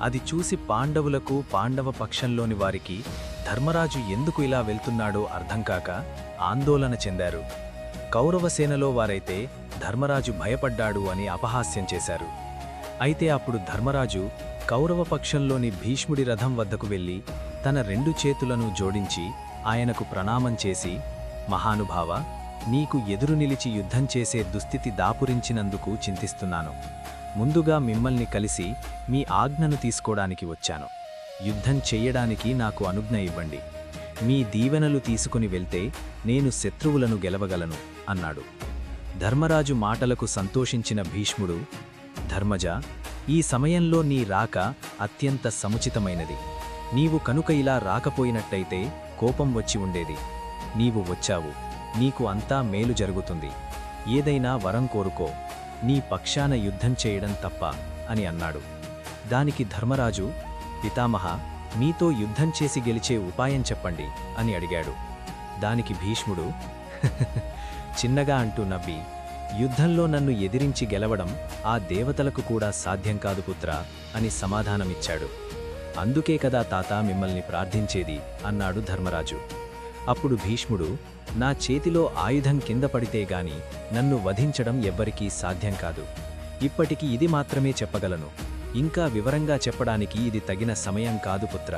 అది చూసి పాండవులకు, పాండవ పక్షంలోని వారికి ధర్మరాజు ఎందుకు ఇలా వెళ్తున్నాడో అర్థంకాక ఆందోళన చెందారు. కౌరవసేనలో వారైతే ధర్మరాజు భయపడ్డాడు అని అపహాస్యం చేశారు. అయితే అప్పుడు ధర్మరాజు కౌరవ పక్షంలోని భీష్ముడి రథం వద్దకు వెళ్ళి తన రెండు చేతులను జోడించి ఆయనకు ప్రణామం చేసి, మహానుభావ, నీకు ఎదురు నిలిచి యుద్ధం చేసే దుస్థితి దాపురించినందుకు చింతిస్తున్నాను. ముందుగా మిమ్మల్ని కలిసి మీ ఆజ్ఞను తీసుకోవడానికి వచ్చాను. యుద్ధం చెయ్యడానికి నాకు అనుజ్ఞ ఇవ్వండి. మీ దీవెనలు తీసుకుని వెళ్తే నేను శత్రువులను గెలవగలను అన్నాడు. ధర్మరాజు మాటలకు సంతోషించిన భీష్ముడు, ధర్మజ, ఈ సమయంలో నీ రాక అత్యంత సముచితమైనది. నీవు కనుక ఇలా రాకపోయినట్టయితే కోపం వచ్చి ఉండేది. నీవు వచ్చావు, నీకు అంతా మేలు జరుగుతుంది. ఏదైనా వరం కోరుకో, నీ పక్షాన యుద్ధం చేయడం తప్ప అని అన్నాడు. దానికి ధర్మరాజు, పితామహ, మీతో యుద్ధం చేసి గెలిచే ఉపాయం చెప్పండి అని అడిగాడు. దానికి భీష్ముడు చిన్నగా అంటూ నవ్వి, యుద్ధంలో నన్ను ఎదిరించి గెలవడం ఆ దేవతలకు కూడా సాధ్యం కాదు పుత్రా అని సమాధానమిచ్చాడు. అందుకే కదా తాత మిమ్మల్ని ప్రార్థించేది అన్నాడు ధర్మరాజు. అప్పుడు భీష్ముడు, నా చేతిలో ఆయుధం కింద పడితే గాని నన్ను వధించడం ఎవ్వరికీ సాధ్యం కాదు. ఇప్పటికి ఇది మాత్రమే చెప్పగలను. ఇంకా వివరంగా చెప్పడానికి ఇది తగిన సమయం కాదు పుత్ర.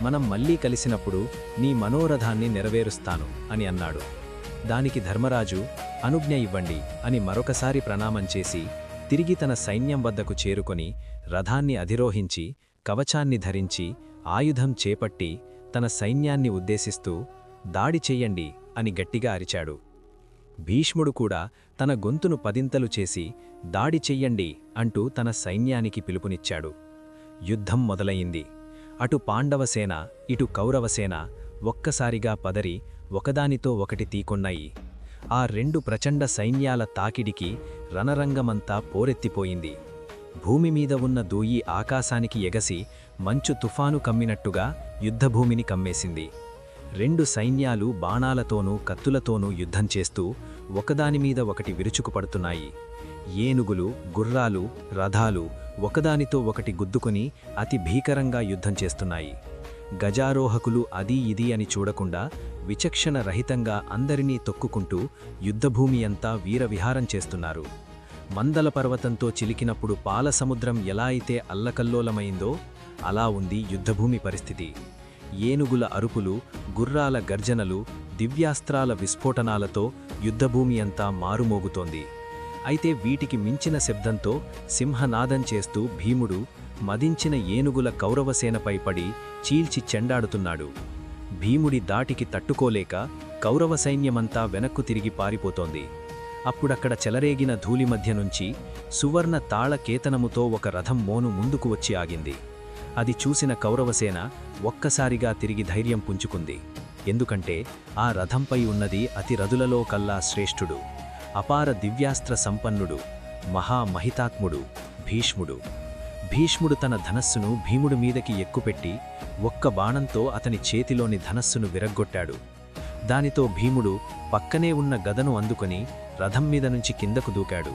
మనం మళ్ళీ కలిసినప్పుడు నీ మనోరథాన్ని నెరవేరుస్తాను అని అన్నాడు. దానికి ధర్మరాజు, అనుజ్ఞ ఇవ్వండి అని మరొకసారి ప్రణామం చేసి తిరిగి తన సైన్యం వద్దకు చేరుకొని రథాన్ని అధిరోహించి కవచాన్ని ధరించి ఆయుధం చేపట్టి తన సైన్యాన్ని ఉద్దేశిస్తూ దాడి చెయ్యండి అని గట్టిగా అరిచాడు. భీష్ముడు కూడా తన గొంతును పదింతలు చేసి దాడి చెయ్యండి అంటూ తన సైన్యానికి పిలుపునిచ్చాడు. యుద్ధం మొదలయింది. అటు పాండవసేన ఇటు కౌరవసేన ఒక్కసారిగా పదరి ఒకదానితో ఒకటి తీకొన్నాయి. ఆ రెండు ప్రచండ సైన్యాల తాకిడికి రణరంగమంతా పోరెత్తిపోయింది. భూమిమీద ఉన్న దూయి ఆకాశానికి ఎగసి మంచు తుఫాను కమ్మినట్టుగా యుద్ధభూమిని కమ్మేసింది. రెండు సైన్యాలు బాణాలతోనూ కత్తులతోనూ యుద్ధం చేస్తూ ఒకదానిమీద ఒకటి విరుచుకుపడుతున్నాయి. ఏనుగులు, గుర్రాలు, రథాలు ఒకదానితో ఒకటి గుద్దుకుని అతి భీకరంగా యుద్ధం చేస్తున్నాయి. గజారోహకులు అది ఇది అని చూడకుండా విచక్షణ రహితంగా అందరినీ తొక్కుకుంటూ యుద్ధభూమి అంతా వీరవిహారం చేస్తున్నారు. మందల పర్వతంతో చిలికినప్పుడు పాలసముద్రం ఎలా అయితే అల్లకల్లోలమైందో అలా ఉంది యుద్ధభూమి పరిస్థితి. ఏనుగుల అరుపులు, గుర్రాల గర్జనలు, దివ్యాస్త్రాల విస్ఫోటనాలతో యుద్ధభూమి అంతా మారుమోగుతోంది. అయితే వీటికి మించిన శబ్దంతో సింహనాదం చేస్తూ భీముడు మదించిన ఏనుగుల కౌరవసేనపై పడి చీల్చి చెండాడుతున్నాడు. భీముడి దాటికి తట్టుకోలేక కౌరవ సైన్యమంతా వెనక్కు తిరిగి పారిపోతోంది. అప్పుడక్కడ చెలరేగిన ధూళి మధ్య నుంచి సువర్ణ తాళ కేతనముతో ఒక రథం మోను ముందుకు వచ్చి ఆగింది. అది చూసిన కౌరవసేన ఒక్కసారిగా తిరిగి ధైర్యం పుంజుకుంది. ఎందుకంటే ఆ రథంపై ఉన్నది అతి రథులలో కల్లా శ్రేష్ఠుడు, అపార దివ్యాస్త్ర సంపన్నుడు, మహామహితాత్ముడు భీష్ముడు. భీష్ముడు తన ధనస్సును భీముడి మీదకి ఎక్కుపెట్టి ఒక్క బాణంతో అతని చేతిలోని ధనస్సును విరగ్గొట్టాడు. దానితో భీముడు పక్కనే ఉన్న గదను అందుకొని రథం మీద నుంచి కిందకు దూకాడు.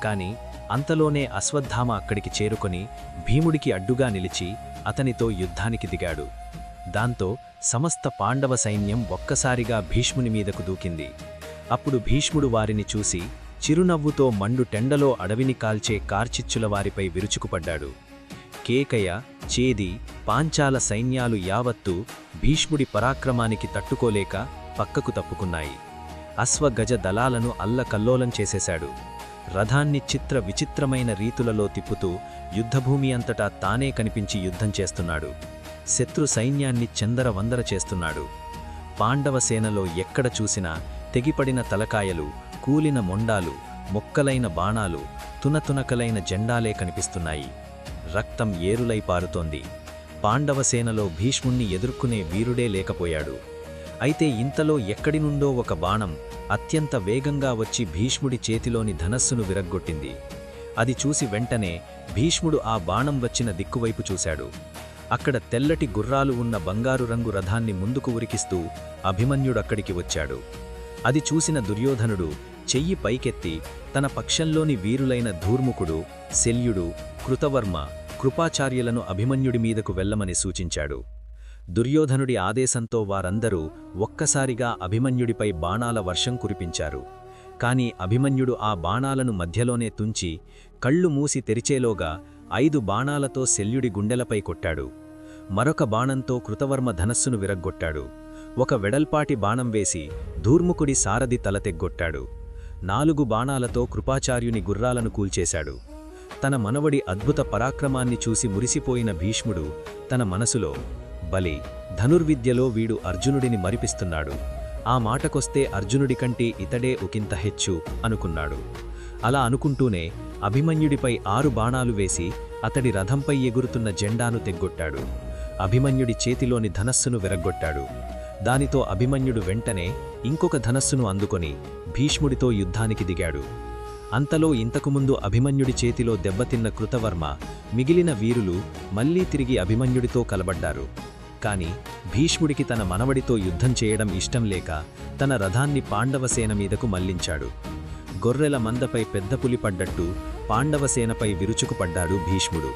కాని అంతలోనే అశ్వత్థామ అక్కడికి చేరుకొని భీముడికి అడ్డుగా నిలిచి అతనితో యుద్ధానికి దిగాడు. దాంతో సమస్త పాండవ సైన్యం ఒక్కసారిగా భీష్ముని మీదకు దూకింది. అప్పుడు భీష్ముడు వారిని చూసి చిరునవ్వుతో మండు టెండలో అడవిని కాల్చే కార్చిచ్చుల వారిపై విరుచుకుపడ్డాడు. కేకయ, చేది, పాంచాల సైన్యాలు యావత్తూ భీష్ముడి పరాక్రమానికి తట్టుకోలేక పక్కకు తప్పుకున్నాయి. అశ్వగజ దళాలను అల్లకల్లోలం చేసేశాడు. రథాన్ని చిత్ర విచిత్రమైన రీతులలో తిప్పుతూ యుద్ధభూమి అంతటా తానే కనిపించి యుద్ధం చేస్తున్నాడు. శత్రు సైన్యాన్ని చెందరవందర చేస్తున్నాడు. పాండవ సేనలో ఎక్కడ చూసినా తెగిపడిన తలకాయలు, కూలిన మొండాలు, మొక్కలైన బాణాలు, తునతునకలైన జెండాలే కనిపిస్తున్నాయి. రక్తం ఏరులై పారుతోంది. పాండవసేనలో భీష్ముణ్ణి ఎదుర్కొనే వీరుడే లేకపోయాడు. అయితే ఇంతలో ఎక్కడి నుండో ఒక బాణం అత్యంత వేగంగా వచ్చి భీష్ముడి చేతిలోని ధనస్సును విరగ్గొట్టింది. అది చూసి వెంటనే భీష్ముడు ఆ బాణం వచ్చిన దిక్కువైపు చూశాడు. అక్కడ తెల్లటి గుర్రాలు ఉన్న బంగారు రంగు రథాన్ని ముందుకు ఉరికిస్తూ అభిమన్యుడక్కడికి వచ్చాడు. అది చూసిన దుర్యోధనుడు చెయ్యి పైకెత్తి తన పక్షంలోని వీరులైన ధూర్ముకుడు, శల్యుడు, కృతవర్మ, కృపాచార్యులను అభిమన్యుడి మీదకు వెళ్లమని సూచించాడు. దుర్యోధనుడి ఆదేశంతో వారందరూ ఒక్కసారిగా అభిమన్యుడిపై బాణాల వర్షం కురిపించారు. కాని అభిమన్యుడు ఆ బాణాలను మధ్యలోనే తుంచి కళ్ళు మూసి తెరిచేలోగా 5 బాణాలతో శల్యుడి గుండెలపై కొట్టాడు. మరొక బాణంతో కృతవర్మ ధనస్సును విరగ్గొట్టాడు. ఒక వెడల్పాటి బాణం వేసి ధూర్ముకుడి సారథి తల తెగ్గొట్టాడు. 4 బాణాలతో కృపాచార్యుని గుర్రాలను కూల్చేశాడు. తన మనవడి అద్భుత పరాక్రమాన్ని చూసి మురిసిపోయిన భీష్ముడు తన మనసులో బలి ధనుర్విద్యలో వీడు అర్జునుడిని మరిపిస్తున్నాడు, ఆ మాటకొస్తే అర్జునుడి కంటే ఇతడే ఒకంత హెచ్చు అనుకున్నాడు. అలా అనుకుంటూనే అభిమన్యుడిపై 6 బాణాలు వేసి అతడి రథంపై ఎగురుతున్న జెండాను తెగ్గొట్టాడు. అభిమన్యుడి చేతిలోని ధనస్సును విరగ్గొట్టాడు. దానితో అభిమన్యుడు వెంటనే ఇంకొక ధనస్సును అందుకొని భీష్ముడితో యుద్ధానికి దిగాడు. అంతలో ఇంతకుముందు అభిమన్యుడి చేతిలో దెబ్బతిన్న కృతవర్మ మిగిలిన వీరులు మళ్లీ తిరిగి అభిమన్యుడితో కలబడ్డారు. కాని భీష్ముడికి తన మనవడితో యుద్ధం చేయడం ఇష్టం లేక తన రథాన్ని పాండవసేన మీదకు మళ్లించాడు. గొర్రెల మందపై పెద్ద పులి పడ్డట్టు పాండవసేనపై విరుచుకుపడ్డాడు భీష్ముడు.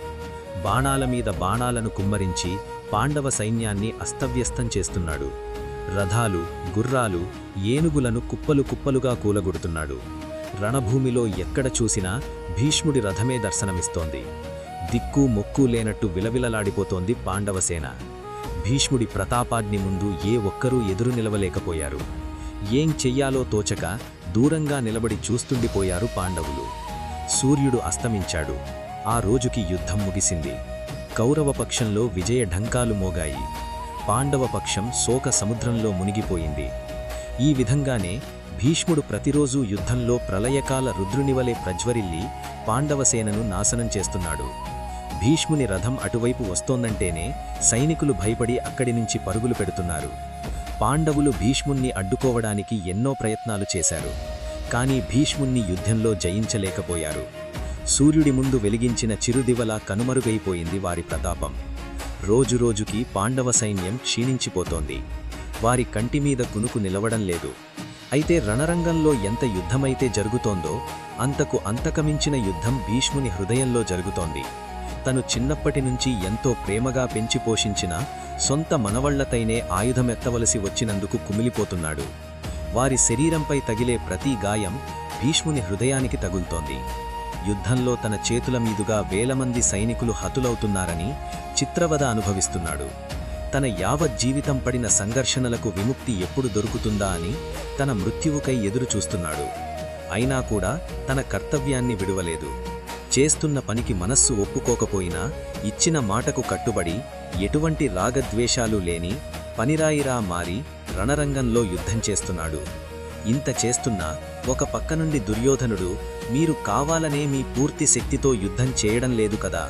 బాణాల మీద బాణాలను కుమ్మరించి పాండవ సైన్యాన్ని అస్తవ్యస్తం చేస్తున్నాడు. రథాలు, గుర్రాలు, ఏనుగులను కుప్పలు కుప్పలుగా కూలగొడుతున్నాడు. రణభూమిలో ఎక్కడ చూసినా భీష్ముడి రథమే దర్శనమిస్తోంది. దిక్కు మొక్కు లేనట్టు విలవిలలాడిపోతోంది పాండవసేన. భీష్ముడి ప్రతాపాగ్ని ముందు ఏ ఒక్కరూ ఎదురు నిలవలేకపోయారు. ఏం చెయ్యాలో తోచక దూరంగా నిలబడి చూస్తుండిపోయారు పాండవులు. సూర్యుడు అస్తమించాడు. ఆ రోజుకి యుద్ధం ముగిసింది. కౌరవపక్షంలో విజయ ఢంకాలు మోగాయి. పాండవపక్షం శోక సముద్రంలో మునిగిపోయింది. ఈ విధంగానే భీష్ముడు ప్రతిరోజూ యుద్ధంలో ప్రళయకాల రుద్రునివలే ప్రజ్వరిల్లి పాండవసేనను నాశనం చేస్తున్నాడు. భీష్ముని రథం అటువైపు వస్తోందంటేనే సైనికులు భయపడి అక్కడి నుంచి పరుగులు పెడుతున్నారు. పాండవులు భీష్ముణ్ణి అడ్డుకోవడానికి ఎన్నో ప్రయత్నాలు చేశారు. కానీ భీష్ముణ్ణి యుద్ధంలో జయించలేకపోయారు. సూర్యుడి ముందు వెలిగించిన చిరుదివలా కనుమరుగైపోయింది వారి ప్రతాపం. రోజురోజుకి పాండవ సైన్యం క్షీణించిపోతోంది. వారి కంటిమీద కునుకు నిలవడం లేదు. అయితే రణరంగంలో ఎంత యుద్ధమైతే జరుగుతోందో అంతకు అంతకమించిన యుద్ధం భీష్ముని హృదయంలో జరుగుతోంది. తను చిన్నప్పటినుంచి ఎంతో ప్రేమగా పెంచి పోషించిన సొంత మనవళ్లతైనే ఆయుధమెత్తవలసి వచ్చినందుకు కుమిలిపోతున్నాడు. వారి శరీరంపై తగిలే ప్రతి గాయం భీష్ముని హృదయానికి తగులుతోంది. యుద్ధంలో తన చేతుల మీదుగా వేలమంది సైనికులు హతులవుతున్నారని చిత్రవద అనుభవిస్తున్నాడు. తన యావజ్జీవితం పడిన సంఘర్షణలకు విముక్తి ఎప్పుడు దొరుకుతుందా అని తన మృత్యువుకై ఎదురుచూస్తున్నాడు. అయినా కూడా తన కర్తవ్యాన్ని విడువలేదు. చేస్తున్న పనికి మనస్సు ఒప్పుకోకపోయినా ఇచ్చిన మాటకు కట్టుబడి ఎటువంటి రాగద్వేషాలు లేని పనిరాయిరా మారి రణరంగంలో యుద్ధం చేస్తున్నాడు. ఇంత చేస్తున్నా ఒక పక్క నుండి దుర్యోధనుడు, మీరు కావాలనే మీ పూర్తి శక్తితో యుద్ధం చేయడం లేదు కదా,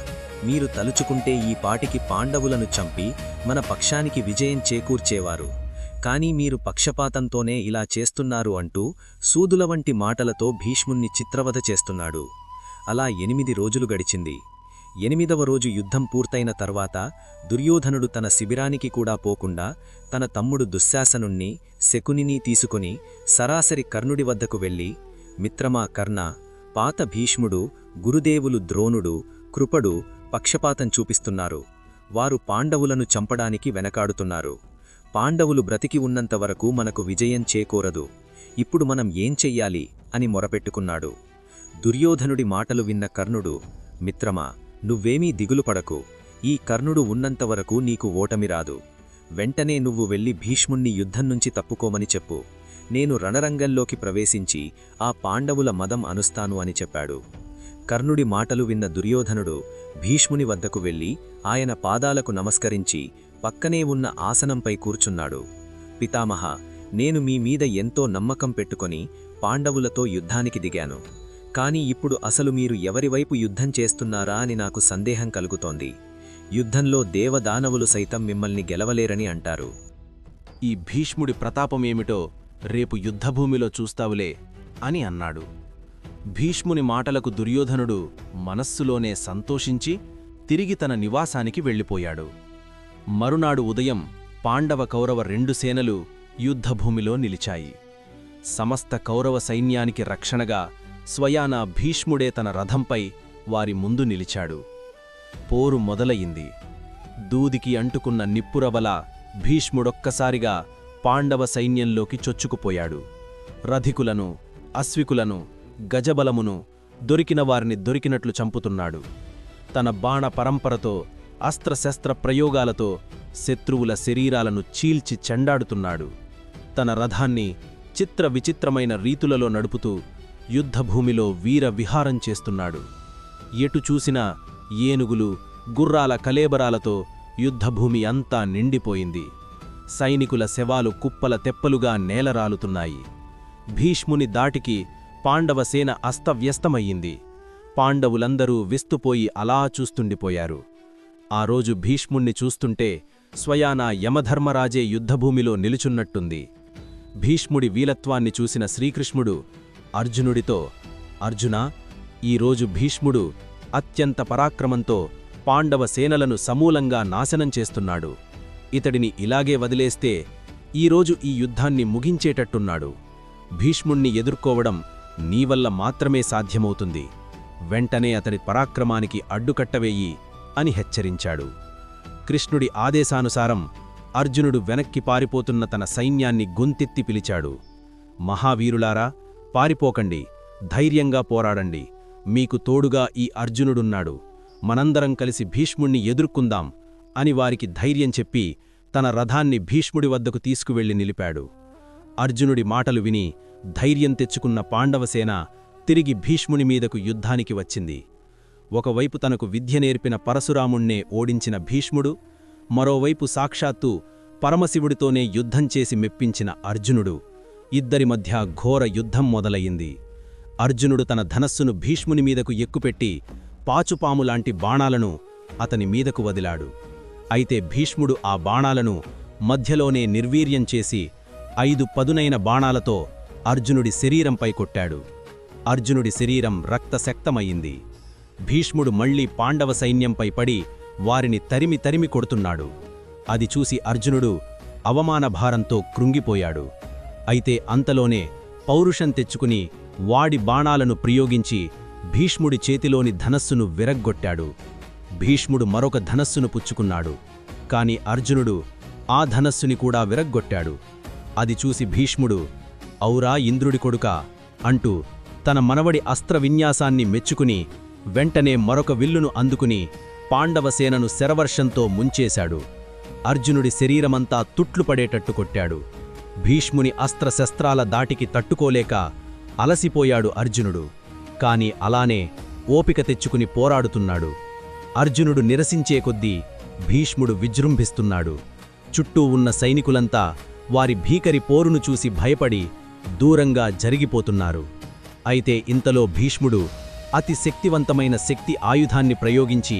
మీరు తలుచుకుంటే ఈ పాటికి పాండవులను చంపి మన పక్షానికి విజయం చేకూర్చేవారు, కానీ మీరు పక్షపాతంతోనే ఇలా చేస్తున్నారు అంటూ సూదుల వంటి మాటలతో భీష్ముణ్ణి చిత్రవధ చేస్తున్నాడు. అలా 8 రోజులు గడిచింది. 8వ రోజు యుద్ధం పూర్తయిన తర్వాత దుర్యోధనుడు తన శిబిరానికి కూడా పోకుండా తన తమ్ముడు దుశ్శాసనుణ్ణి, శకునిని తీసుకుని సరాసరి కర్ణుడి వద్దకు వెళ్ళి, మిత్రమా కర్ణ, పాత భీష్ముడు, గురుదేవులు ద్రోణుడు, కృపడు పక్షపాతం చూపిస్తున్నారు. వారు పాండవులను చంపడానికి వెనకాడుతున్నారు. పాండవులు బ్రతికి ఉన్నంతవరకు మనకు విజయం చేకూరదు. ఇప్పుడు మనం ఏం చెయ్యాలి అని మొరపెట్టుకున్నాడు. దుర్యోధనుడి మాటలు విన్న కర్ణుడు, మిత్రమా, నువ్వేమీ దిగులు పడకు. ఈ కర్ణుడు ఉన్నంతవరకు నీకు ఓటమి రాదు. వెంటనే నువ్వు వెళ్ళి భీష్ముణ్ణి యుద్ధం నుంచి తప్పుకోమని చెప్పు. నేను రణరంగంలోకి ప్రవేశించి ఆ పాండవుల మదం అనుస్తాను అని చెప్పాడు. కర్ణుడి మాటలు విన్న దుర్యోధనుడు భీష్ముని వద్దకు వెళ్ళి ఆయన పాదాలకు నమస్కరించి పక్కనే ఉన్న ఆసనంపై కూర్చున్నాడు. పితామహ, నేను మీ మీద ఎంతో నమ్మకం పెట్టుకొని పాండవులతో యుద్ధానికి దిగాను. కానీ ఇప్పుడు అసలు మీరు ఎవరివైపు యుద్ధం చేస్తున్నారా అని నాకు సందేహం కలుగుతోంది. యుద్ధంలో దేవదానవులు సైతం మిమ్మల్ని గెలవలేరని అంటారు. ఈ భీష్ముడి ప్రతాపమేమిటో రేపు యుద్ధభూమిలో చూస్తావులే అని అన్నాడు. భీష్ముని మాటలకు దుర్యోధనుడు మనస్సులోనే సంతోషించి తిరిగి తన నివాసానికి వెళ్ళిపోయాడు. మరునాడు ఉదయం పాండవ కౌరవ 2 సేనలు యుద్ధభూమిలో నిలిచాయి. సమస్త కౌరవ సైన్యానికి రక్షణగా స్వయానా భీష్ముడే తన రథంపై వారి ముందు నిలిచాడు. పోరు మొదలయింది. దూదికి అంటుకున్న నిప్పురవల భీష్ముడొక్కసారిగా పాండవ సైన్యంలోకి చొచ్చుకుపోయాడు. రథికులను, అశ్వికులను, గజబలమును దొరికిన వారిని దొరికినట్లు చంపుతున్నాడు. తన బాణ పరంపరతో, అస్త్రశస్త్ర ప్రయోగాలతో శత్రువుల శరీరాలను చీల్చి చెండాడుతున్నాడు. తన రథాన్ని చిత్ర విచిత్రమైన రీతులలో నడుపుతూ యుద్ధభూమిలో వీర విహారం చేస్తున్నాడు. ఎటు చూసినా ఏనుగులు గుర్రాల కలేబరాలతో యుద్ధభూమి అంతా నిండిపోయింది. సైనికుల శవాలు కుప్పల తెప్పలుగా నేలరాలుతున్నాయి. భీష్ముని దాటికి పాండవసేన అస్తవ్యస్తమయ్యింది. పాండవులందరూ విస్తుపోయి అలా చూస్తుండిపోయారు. ఆ రోజు భీష్ముణ్ణి చూస్తుంటే స్వయానా యమధర్మరాజే యుద్ధభూమిలో నిలుచున్నట్టుంది. భీష్ముడి వీలత్వాన్ని చూసిన శ్రీకృష్ణుడు అర్జునుడితో, అర్జునా, ఈరోజు భీష్ముడు అత్యంత పరాక్రమంతో పాండవ సేనలను సమూలంగా నాశనం చేస్తున్నాడు. ఇతడిని ఇలాగే వదిలేస్తే ఈరోజు ఈ యుద్ధాన్ని ముగించేటట్టున్నాడు. భీష్ముణ్ణి ఎదుర్కోవడం నీవల్ల మాత్రమే సాధ్యమవుతుంది. వెంటనే అతడి పరాక్రమానికి అడ్డుకట్టవేయి అని హెచ్చరించాడు. కృష్ణుడి ఆదేశానుసారం అర్జునుడు వెనక్కి పారిపోతున్న తన సైన్యాన్ని గొంతెత్తి పిలిచాడు. మహావీరులారా, పారిపోకండి, ధైర్యంగా పోరాడండి. మీకు తోడుగా ఈ అర్జునుడున్నాడు. మనందరం కలిసి భీష్ముణ్ణి ఎదుర్కొందాం అని వారికి ధైర్యం చెప్పి తన రథాన్ని భీష్ముడి వద్దకు తీసుకువెళ్లి నిలిపాడు. అర్జునుడి మాటలు విని ధైర్యం తెచ్చుకున్న పాండవసేన తిరిగి భీష్ముని మీదకు యుద్ధానికి వచ్చింది. ఒకవైపు తనకు విద్య నేర్పిన పరశురాముణ్ణే ఓడించిన భీష్ముడు, మరోవైపు సాక్షాత్తు పరమశివుడితోనే యుద్ధం చేసి మెప్పించిన అర్జునుడు, ఇద్దరి మధ్య ఘోర యుద్ధం మొదలయ్యింది. అర్జునుడు తన ధనస్సును భీష్ముని మీదకు ఎక్కుపెట్టి పాచుపాములాంటి బాణాలను అతని మీదకు వదిలాడు. అయితే భీష్ముడు ఆ బాణాలను మధ్యలోనే నిర్వీర్యం చేసి 5 పదునైన బాణాలతో అర్జునుడి శరీరంపై కొట్టాడు. అర్జునుడి శరీరం రక్తశక్తమయ్యింది. భీష్ముడు మళ్లీ పాండవ సైన్యంపై పడి వారిని తరిమి తరిమి కొడుతున్నాడు. అది చూసి అర్జునుడు అవమానభారంతో కృంగిపోయాడు. అయితే అంతలోనే పౌరుషం తెచ్చుకుని వాడి బాణాలను ప్రయోగించి భీష్ముడి చేతిలోని ధనస్సును విరగ్గొట్టాడు. భీష్ముడు మరొక ధనస్సును పుచ్చుకున్నాడు. కాని అర్జునుడు ఆ ధనస్సుని కూడా విరగ్గొట్టాడు. అది చూసి భీష్ముడు, ఔరా ఇంద్రుడి కొడుకా అంటూ తన మనవడి అస్త్ర విన్యాసాన్ని మెచ్చుకుని వెంటనే మరొక విల్లును అందుకుని పాండవసేనను శరవర్షంతో ముంచేశాడు. అర్జునుడి శరీరమంతా తుట్లుపడేటట్టు కొట్టాడు. భీష్ముని అస్త్రశస్త్రాల దాటికి తట్టుకోలేక అలసిపోయాడు అర్జునుడు. కాని అలానే ఓపిక తెచ్చుకుని పోరాడుతున్నాడు. అర్జునుడు నిరసించే కొద్దీ భీష్ముడు విజృంభిస్తున్నాడు. చుట్టూ ఉన్న సైనికులంతా వారి భీకరి పోరును చూసి భయపడి దూరంగా జరిగిపోతున్నారు. అయితే ఇంతలో భీష్ముడు అతి శక్తివంతమైన శక్తి ఆయుధాన్ని ప్రయోగించి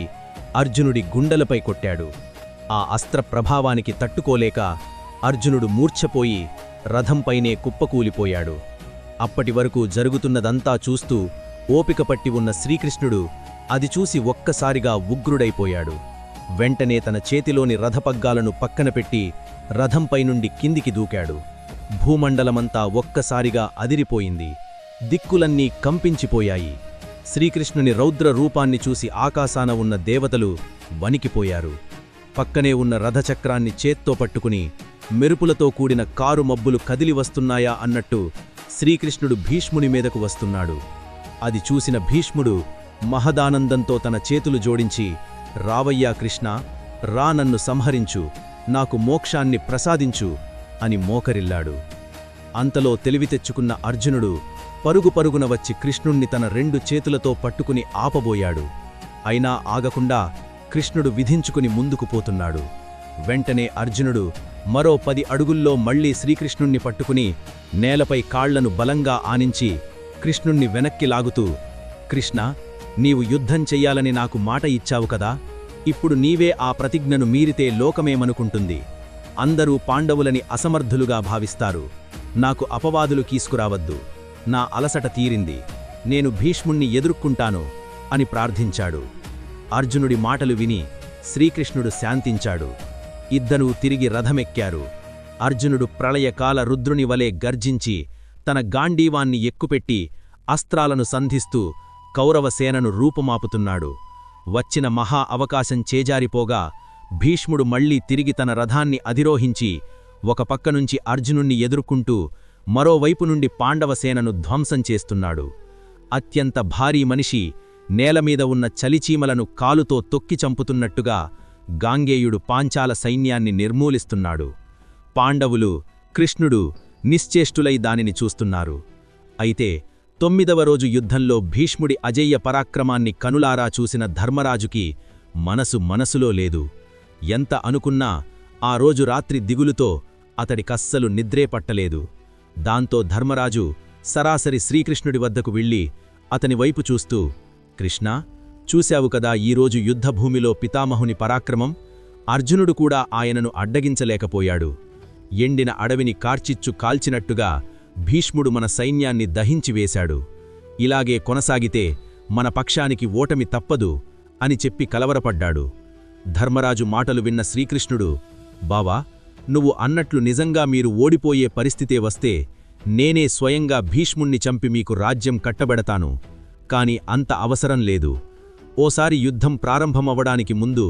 అర్జునుడి గుండెలపై కొట్టాడు. ఆ అస్త్ర ప్రభావానికి తట్టుకోలేక అర్జునుడు మూర్ఛపోయి రథంపైనే కుప్పకూలిపోయాడు. అప్పటివరకు జరుగుతున్నదంతా చూస్తూ ఓపిక పట్టి ఉన్న శ్రీకృష్ణుడు అది చూసి ఒక్కసారిగా ఉగ్రుడైపోయాడు. వెంటనే తన చేతిలోని రథపగ్గాలను పక్కన పెట్టి రథంపై నుండి కిందికి దూకాడు. భూమండలమంతా ఒక్కసారిగా అదిరిపోయింది. దిక్కులన్నీ కంపించిపోయాయి. శ్రీకృష్ణుని రౌద్ర రూపాన్ని చూసి ఆకాశాన ఉన్న దేవతలు వణికిపోయారు. పక్కనే ఉన్న రథచక్రాన్ని చేత్తో పట్టుకుని మెరుపులతో కూడిన కారు మబ్బులు కదిలి వస్తున్నాయా అన్నట్టు శ్రీకృష్ణుడు భీష్ముని మీదకు వస్తున్నాడు. అది చూసిన భీష్ముడు మహదానందంతో తన చేతులు జోడించి, రావయ్యా కృష్ణ, రా, నన్ను సంహరించు, నాకు మోక్షాన్ని ప్రసాదించు అని మోకరిల్లాడు. అంతలో తెలివి తెచ్చుకున్న అర్జునుడు పరుగు పరుగున వచ్చి కృష్ణుణ్ణి తన 2 చేతులతో పట్టుకుని ఆపబోయాడు. అయినా ఆగకుండా కృష్ణుడు విధించుకుని ముందుకు పోతున్నాడు. వెంటనే అర్జునుడు మరో 10 అడుగుల్లో మళ్లీ శ్రీకృష్ణుణ్ణి పట్టుకుని నేలపై కాళ్లను బలంగా ఆనించి కృష్ణుణ్ణి వెనక్కి లాగుతూ, కృష్ణ, నీవు యుద్ధం చెయ్యాలని నాకు మాట ఇచ్చావు కదా, ఇప్పుడు నీవే ఆ ప్రతిజ్ఞను మీరితే లోకమేమనుకుంటుంది? అందరూ పాండవులని అసమర్థులుగా భావిస్తారు. నాకు అపవాదులు తీసుకురావద్దు. నా అలసట తీరింది. నేను భీష్ముణ్ణి ఎదుర్కొంటాను అని ప్రార్థించాడు. అర్జునుడి మాటలు విని శ్రీకృష్ణుడు శాంతించాడు. ఇద్దరూ తిరిగి రథమెక్కారు. అర్జునుడు ప్రళయకాల రుద్రుని వలె గర్జించి తన గాండీవాన్ని ఎక్కుపెట్టి అస్త్రాలను సంధిస్తూ కౌరవసేనను రూపుమాపుతున్నాడు. వచ్చిన మహా అవకాశం చేజారిపోగా భీష్ముడు మళ్లీ తిరిగి తన రథాన్ని అధిరోహించి ఒక పక్కనుంచి అర్జునుణ్ణి ఎదుర్కొంటూ మరోవైపు నుండి పాండవసేనను ధ్వంసం చేస్తున్నాడు. అత్యంత భారీ మనిషి నేలమీద ఉన్న చలిచీమలను కాలుతో తొక్కి చంపుతున్నట్టుగా గాంగేయుడు పాంచాల సైన్యాన్ని నిర్మూలిస్తున్నాడు. పాండవులు, కృష్ణుడు నిశ్చేష్టులై దానిని చూస్తున్నారు. అయితే 9వ రోజు యుద్ధంలో భీష్ముడి అజేయ పరాక్రమాన్ని కనులారా చూసిన ధర్మరాజుకి మనసులో లేదు. ఎంత అనుకున్నా ఆ రోజు రాత్రి దిగులుతో అతడికస్సలు నిద్రే పట్టలేదు. దాంతో ధర్మరాజు సరాసరి శ్రీకృష్ణుడి వద్దకు వెళ్ళి అతని వైపు చూస్తూ, కృష్ణా, చూశావు కదా ఈరోజు యుద్ధభూమిలో పితామహుని పరాక్రమం? అర్జునుడు కూడా ఆయనను అడ్డగించలేకపోయాడు. ఎండిన అడవిని కార్చిచ్చు కాల్చినట్టుగా భీష్ముడు మన సైన్యాన్ని దహించివేశాడు. ఇలాగే కొనసాగితే మన పక్షానికి ఓటమి తప్పదు అని చెప్పి కలవరపడ్డాడు. ధర్మరాజు మాటలు విన్న శ్రీకృష్ణుడు, బావా, నువ్వు అన్నట్లు నిజంగా మీరు ఓడిపోయే పరిస్థితే వస్తే నేనే స్వయంగా భీష్ముణ్ణి చంపి మీకు రాజ్యం కట్టబెడతాను. కాని అంత అవసరం లేదు. ఓసారి యుద్ధం ప్రారంభమవడానికి ముందు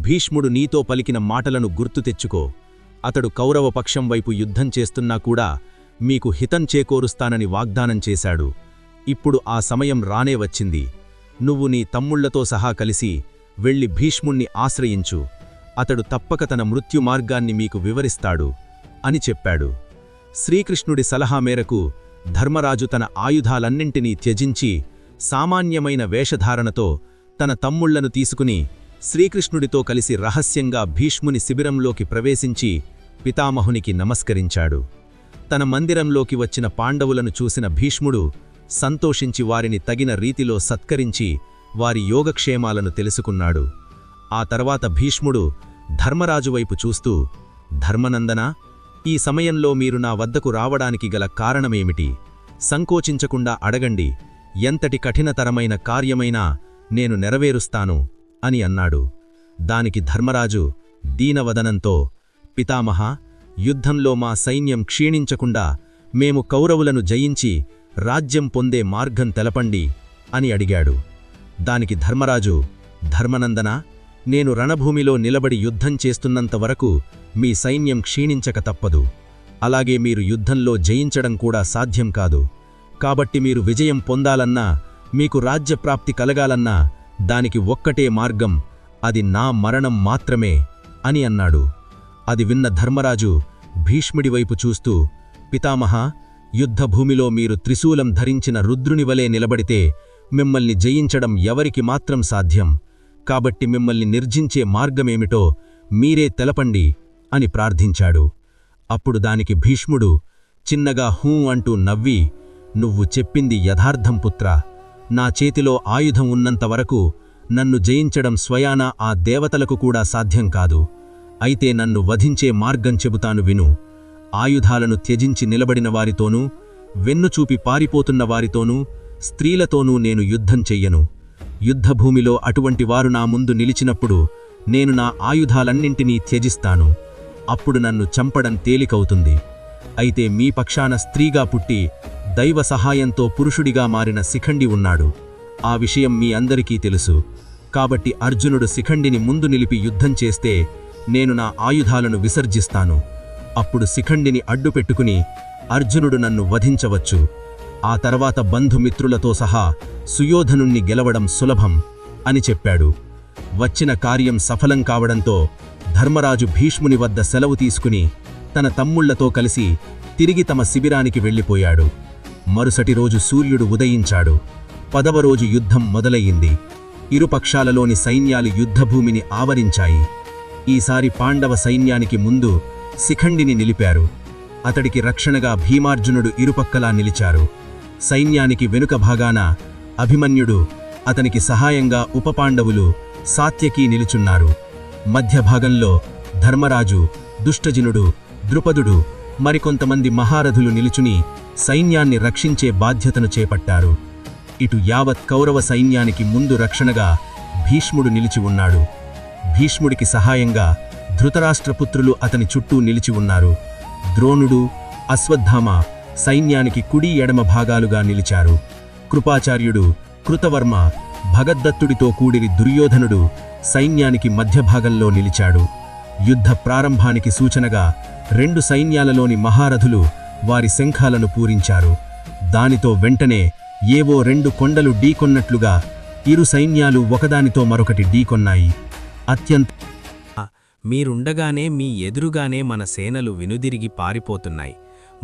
భీష్ముడు నీతో పలికిన మాటలను గుర్తు తెచ్చుకో. అతడు కౌరవపక్షం వైపు యుద్ధం చేస్తున్నా కూడా మీకు హితం చేకూరుస్తానని వాగ్దానం చేశాడు. ఇప్పుడు ఆ సమయం రానే వచ్చింది. నువ్వు నీ తమ్ముళ్లతో సహా కలిసి వెళ్ళి భీష్ముణ్ణి ఆశ్రయించు. అతడు తప్పక తన మృత్యుమార్గాన్ని మీకు వివరిస్తాడు అని చెప్పాడు. శ్రీకృష్ణుడి సలహా మేరకు ధర్మరాజు తన ఆయుధాలన్నింటినీ త్యజించి సామాన్యమైన వేషధారణతో తన తమ్ముళ్లను తీసుకుని శ్రీకృష్ణుడితో కలిసి రహస్యంగా భీష్ముని శిబిరంలోకి ప్రవేశించి పితామహునికి నమస్కరించాడు. తన మందిరంలోకి వచ్చిన పాండవులను చూసిన భీష్ముడు సంతోషించి వారిని తగిన రీతిలో సత్కరించి వారి యోగక్షేమాలను తెలుసుకున్నాడు. ఆ తర్వాత భీష్ముడు ధర్మరాజువైపు చూస్తూ, ధర్మనందనా, ఈ సమయంలో మీరు నా వద్దకు రావడానికి గల కారణమేమిటి? సంకోచించకుండా అడగండి. ఎంతటి కఠినతరమైన కార్యమైనా నేను నెరవేరుస్తాను అని అన్నాడు. దానికి ధర్మరాజు దీనవదనంతో, పితామహా, యుద్ధంలో మా సైన్యం క్షీణించకుండా మేము కౌరవులను జయించి రాజ్యం పొందే మార్గం తెలపండి అని అడిగాడు. దానికి ధర్మరాజు, ధర్మనందనా, నేను రణభూమిలో నిలబడి యుద్ధం చేస్తున్నంతవరకు మీ సైన్యం క్షీణించక తప్పదు. అలాగే మీరు యుద్ధంలో జయించడం కూడా సాధ్యం కాదు. కాబట్టి మీరు విజయం పొందాలన్నా, మీకు రాజ్యప్రాప్తి కలగాలన్నా దానికి ఒక్కటే మార్గం, అది నా మరణం మాత్రమే అని అన్నాడు. అది విన్న ధర్మరాజు భీష్ముడివైపు చూస్తూ, పితామహా, యుద్ధభూమిలో మీరు త్రిశూలం ధరించిన రుద్రునివలే నిలబడితే మిమ్మల్ని జయించడం ఎవరికి మాత్రం సాధ్యం. కాబట్టి మిమ్మల్ని నిర్జించే మార్గమేమిటో మీరే తెలపండి అని ప్రార్థించాడు. అప్పుడు దానికి భీష్ముడు చిన్నగా హూ అంటూ నవ్వి, నువ్వు చెప్పింది యథార్థం పుత్రా. నా చేతిలో ఆయుధం ఉన్నంతవరకు నన్ను జయించడం స్వయానా ఆ దేవతలకు కూడా సాధ్యం కాదు. అయితే నన్ను వధించే మార్గం చెబుతాను విను. ఆయుధాలను త్యజించి నిలబడిన వారితోనూ, వెన్నుచూపి పారిపోతున్న వారితోనూ, స్త్రీలతోనూ నేను యుద్ధం చెయ్యను. యుద్ధభూమిలో అటువంటి వారు నా ముందు నిలిచినప్పుడు నేను నా ఆయుధాలన్నింటినీ త్యజిస్తాను. అప్పుడు నన్ను చంపడం తేలికవుతుంది. అయితే మీ పక్షాన స్త్రీగా పుట్టి దైవ సహాయంతో పురుషుడిగా మారిన శిఖండి ఉన్నాడు. ఆ విషయం మీ అందరికీ తెలుసు. కాబట్టి అర్జునుడు శిఖండిని ముందు నిలిపి యుద్ధం చేస్తే నేను నా ఆయుధాలను విసర్జిస్తాను. అప్పుడు శిఖండిని అడ్డుపెట్టుకుని అర్జునుడు నన్ను వధించవచ్చు. ఆ తర్వాత బంధుమిత్రులతో సహా సుయోధనుణ్ణి గెలవడం సులభం అని చెప్పాడు. వచ్చిన కార్యం సఫలం కావడంతో ధర్మరాజు భీష్ముని వద్ద సెలవు తీసుకుని తన తమ్ముళ్లతో కలిసి తిరిగి తమ శిబిరానికి వెళ్ళిపోయాడు. మరుసటి రోజు సూర్యుడు ఉదయించాడు. 10వ రోజు యుద్ధం మొదలయ్యింది. ఇరుపక్షాలలోని సైన్యాలు యుద్ధభూమిని ఆవరించాయి. ఈసారి పాండవ సైన్యానికి ముందు శిఖండిని నిలిపారు. అతడికి రక్షణగా భీమార్జునుడు ఇరుపక్కలా నిలిచారు. సైన్యానికి వెనుక భాగాన అభిమన్యుడు, అతనికి సహాయంగా ఉపపాండవులు సాత్యకీ నిలుచున్నారు. మధ్యభాగంలో ధర్మరాజు, దుష్టజినుడు, ద్రుపదుడు, మరికొంతమంది మహారథులు నిలుచుని సైన్యాన్ని రక్షించే బాధ్యతను చేపట్టారు. ఇటు యావత్ కౌరవ సైన్యానికి ముందు రక్షణగా భీష్ముడు నిలిచి ఉన్నాడు. భీష్ముడికి సహాయంగా ధృతరాష్ట్రపుత్రులు అతని చుట్టూ నిలిచి ఉన్నారు. ద్రోణుడు, అశ్వత్థామ సైన్యానికి కుడి ఎడమ భాగాలుగా నిలిచారు. కృపాచార్యుడు, కృతవర్మ, భగద్దత్తుడితో కూడిరి దుర్యోధనుడు సైన్యానికి మధ్యభాగంలో నిలిచాడు. యుద్ధ ప్రారంభానికి సూచనగా 2 సైన్యాలలోని మహారథులు వారి శంఖాలను పూరించారు. దానితో వెంటనే ఏవో 2 కొండలు ఢీకొన్నట్లుగా ఇరు సైన్యాలు ఒకదానితో మరొకటి ఢీకొన్నాయి. అత్యంత మీరుండగానే మీ ఎదురుగానే మన సేనలు వెనుదిరిగి పారిపోతున్నాయి.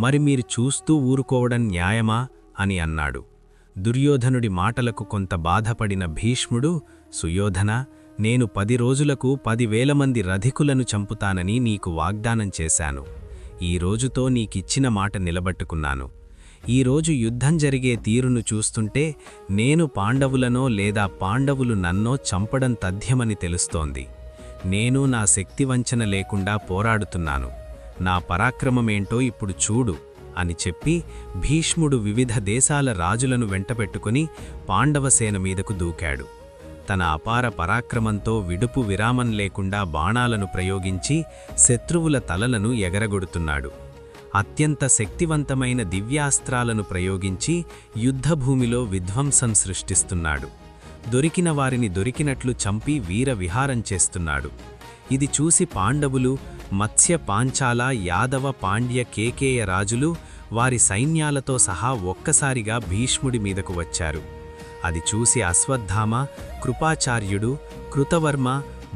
మరి మీరు చూస్తూ ఊరుకోవడం న్యాయమా అని అన్నాడు. దుర్యోధనుడి మాటలకు కొంత బాధపడిన భీష్ముడు, సుయోధన, నేను 10 రోజులకు 10,000 మంది రధికులను చంపుతానని నీకు వాగ్దానం చేశాను. ఈ రోజుతో నీకిచ్చిన మాట నిలబట్టుకున్నాను. ఈరోజు యుద్ధం జరిగే తీరును చూస్తుంటే నేను పాండవులనో లేదా పాండవులు నన్నో చంపడం తథ్యమని తెలుస్తోంది. నేను నా శక్తివంచన లేకుండా పోరాడుతున్నాను. నా పరాక్రమమేంటో ఇప్పుడు చూడు అని చెప్పి భీష్ముడు వివిధ దేశాల రాజులను వెంటపెట్టుకుని పాండవసేన మీదకు దూకాడు. తన అపార పరాక్రమంతో విడుపు విరామం లేకుండా బాణాలను ప్రయోగించి శత్రువుల తలలను ఎగరగొడుతున్నాడు. అత్యంత శక్తివంతమైన దివ్యాస్త్రాలను ప్రయోగించి యుద్ధభూమిలో విధ్వంసం సృష్టిస్తున్నాడు. దొరికిన వారిని దొరికినట్లు చంపి వీర విహారం చేస్తున్నాడు. ఇది చూసి పాండవులు, మత్స్య, పాంచాల, యాదవ, పాండ్య, కేకేయ రాజులు వారి సైన్యాలతో సహా ఒక్కసారిగా భీష్ముడి మీదకు వచ్చారు. అది చూసి అశ్వత్థామ, కృపాచార్యుడు, కృతవర్మ,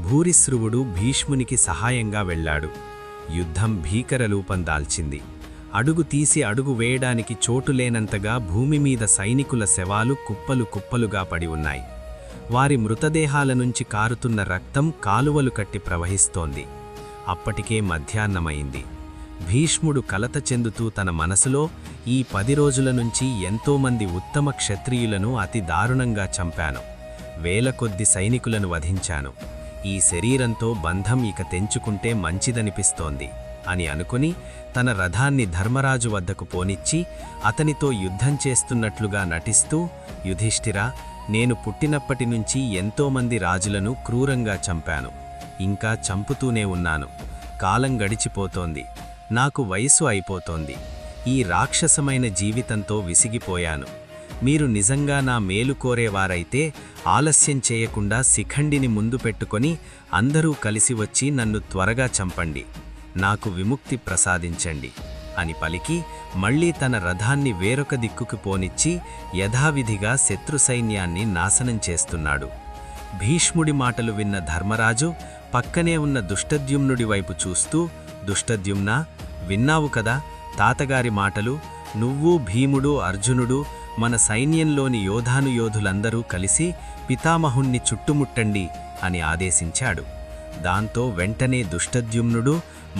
భూరిశ్రువుడు భీష్మునికి సహాయంగా వెళ్లాడు. యుద్ధం భీకరరూపం దాల్చింది. అడుగు తీసి అడుగు వేయడానికి చోటులేనంతగా భూమిమీద సైనికుల శవాలు కుప్పలు కుప్పలుగా పడి ఉన్నాయి. వారి మృతదేహాల నుంచి కారుతున్న రక్తం కాలువలు కట్టి ప్రవహిస్తోంది. అప్పటికే మధ్యాహ్నమైంది. భీష్ముడు కలత చెందుతూ తన మనసులో, ఈ 10 రోజుల నుంచి ఎంతోమంది ఉత్తమ క్షత్రియులను అతి దారుణంగా చంపాను. వేల కొద్ది సైనికులను వధించాను. ఈ శరీరంతో బంధం ఇక తెంచుకుంటే మంచిదనిపిస్తోంది అని అనుకుని తన రథాన్ని ధర్మరాజు వద్దకు పోనిచ్చి అతనితో యుద్ధం చేస్తున్నట్లుగా నటిస్తూ, యుధిష్ఠిరా, నేను పుట్టినప్పటి నుంచి ఎంతోమంది రాజులను క్రూరంగా చంపాను. ఇంకా చంపుతూనే ఉన్నాను. కాలం గడిచిపోతోంది. నాకు వయసు అయిపోతోంది. ఈ రాక్షసమైన జీవితంతో విసిగిపోయాను. మీరు నిజంగా నా మేలు కోరేవారైతే ఆలస్యం చేయకుండా శిఖండిని ముందు పెట్టుకొని అందరూ కలిసి వచ్చి నన్ను త్వరగా చంపండి, నాకు విముక్తి ప్రసాదించండి అని పలికి మళ్లీ తన రథాన్ని వేరొక దిక్కుకు పోనిచ్చి యథావిధిగా శత్రు సైన్యాన్ని నాశనం చేస్తున్నాడు. భీష్ముడి మాటలు విన్న ధర్మరాజు పక్కనే ఉన్న దుష్టద్యుమ్నుడి వైపు చూస్తూ, దుష్టద్యుమ్నా, విన్నావు కదా తాతగారి మాటలు? నువ్వు, భీముడు, అర్జునుడు, మన సైన్యంలోని యోధానుయోధులందరూ కలిసి పితామహుణ్ణి చుట్టుముట్టండి అని ఆదేశించాడు. దాంతో వెంటనే దుష్టద్యుమ్నుడు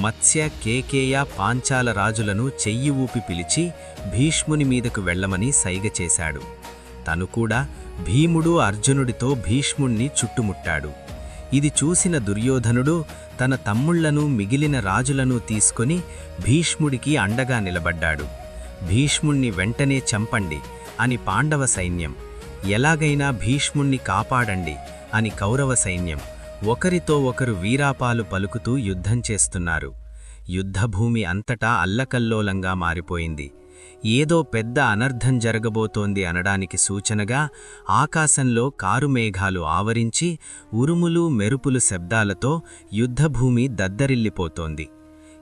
మత్స్య, కేకేయ, పాంచాల రాజులను చెయ్యి ఊపి పిలిచి భీష్ముని మీదకు వెళ్లమని సైగ చేశాడు. తను కూడా భీముడు, అర్జునుడితో భీష్ముణ్ణి చుట్టుముట్టాడు. ఇది చూసిన దుర్యోధనుడు తన తమ్ముళ్లను, మిగిలిన రాజులను తీసుకొని భీష్ముడికి అండగా నిలబడ్డాడు. భీష్ముణ్ణి వెంటనే చంపండి అని పాండవ సైన్యం, ఎలాగైనా భీష్ముణ్ణి కాపాడండి అని కౌరవ సైన్యం ఒకరితో ఒకరు వీరాపాలు పలుకుతూ యుద్ధం చేస్తున్నారు. యుద్ధభూమి అంతటా అల్లకల్లోలంగా మారిపోయింది. ఏదో పెద్ద అనర్థం జరగబోతోంది అనడానికి సూచనగా ఆకాశంలో కారుమేఘాలు ఆవరించి ఉరుములు, మెరుపులు శబ్దాలతో యుద్ధభూమి దద్దరిల్లిపోతోంది.